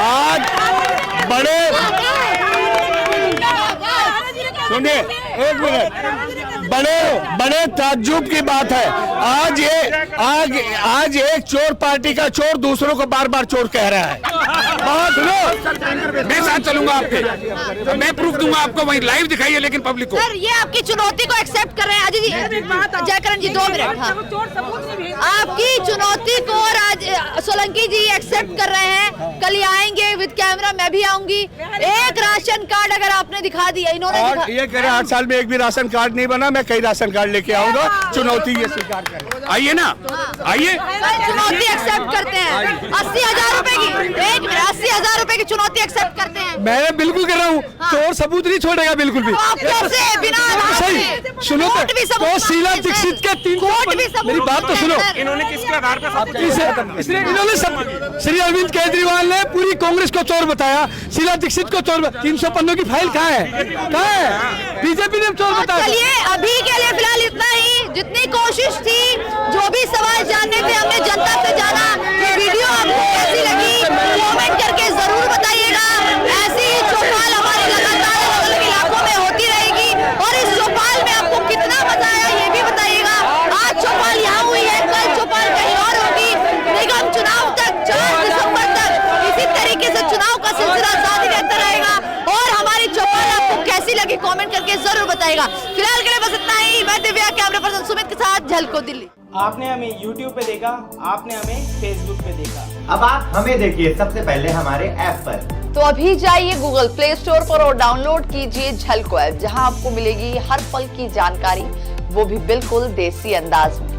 आज बड़े सुनिए, एक मिनट, बड़े ताज्जुब की बात है। आज एक चोर पार्टी का चोर दूसरों को बार बार चोर कह रहा है। सुनो, मैं साथ चलूंगा आपके, तो मैं प्रूफ दूंगा आपको, वहीं लाइव दिखाइए लेकिन पब्लिक को। सर, ये आपकी चुनौती को एक्सेप्ट कर रहे हैं। अजय जी, जयकरण जी 2 मिनट। हाँ, आपकी चुनौती को सोलंकी जी एक्सेप्ट कर रहे हैं। कल ही आएंगे विद कैमरा, मैं भी आऊंगी। एक राशन कार्ड अगर आपने दिखा दिया, इन्होंने ये कह रहे 8 साल में एक भी राशन कार्ड नहीं बना, मैं कई राशन कार्ड लेके आऊंगा। चुनौती ये स्वीकार करें। आइए ना, आइए। चुनौती एक्सेप्ट करते हैं। 80,000 रुपए की, 80,000 रुपए की चुनौती एक्सेप्ट करते हैं। मैं बिल्कुल कर रहा हूँ, चोर सबूत नहीं छोड़ेगा बिल्कुल भी। आप कैसे बिना सही सुनो, तो शीला दीक्षित के 3 मेरी बात तो सुनो। इन्होंने किसके आधार पर इन्होंने सब, श्री अरविंद केजरीवाल ने पूरी कांग्रेस को चोर बताया, शीला दीक्षित को चोर। 300 पन्नों की फाइल कहाँ है? बीजेपी ने चोर बताया। चलिए, अभी के लिए फिलहाल इतना ही। जितनी कोशिश थी, जो भी सवाल जानने थे, हमने जनता से जाना। ये वीडियो आपको कैसी लगी कमेंट करके जरूर बताइएगा। ऐसी ही चौपाल हमारी लगातार अलग अलग इलाकों में होती रहेगी, और इस चौपाल में आपको कितना मजा आया ये भी बताइएगा। आज चौपाल यहाँ हुई है, कल चौपाल कहीं और होगी। निगम चुनाव तक 4 दिसंबर तक इसी तरीके से चुनाव का सिलसिला जारी रहता रहेगा, और हमारी चौपाल आपको कैसी लगी कमेंट करके जरूर बताइएगा। फिलहाल के लिए बस इतना ही। मैं दिव्या, कैमरा पर्सन सुमित के साथ, झलको दिल्ली। आपने हमें YouTube पे देखा, आपने हमें Facebook पे देखा, अब आप हमें देखिए सबसे पहले हमारे ऐप पर। तो अभी जाइए गूगल प्ले स्टोर पर और डाउनलोड कीजिए झलको ऐप, जहां आपको मिलेगी हर पल की जानकारी, वो भी बिल्कुल देसी अंदाज में।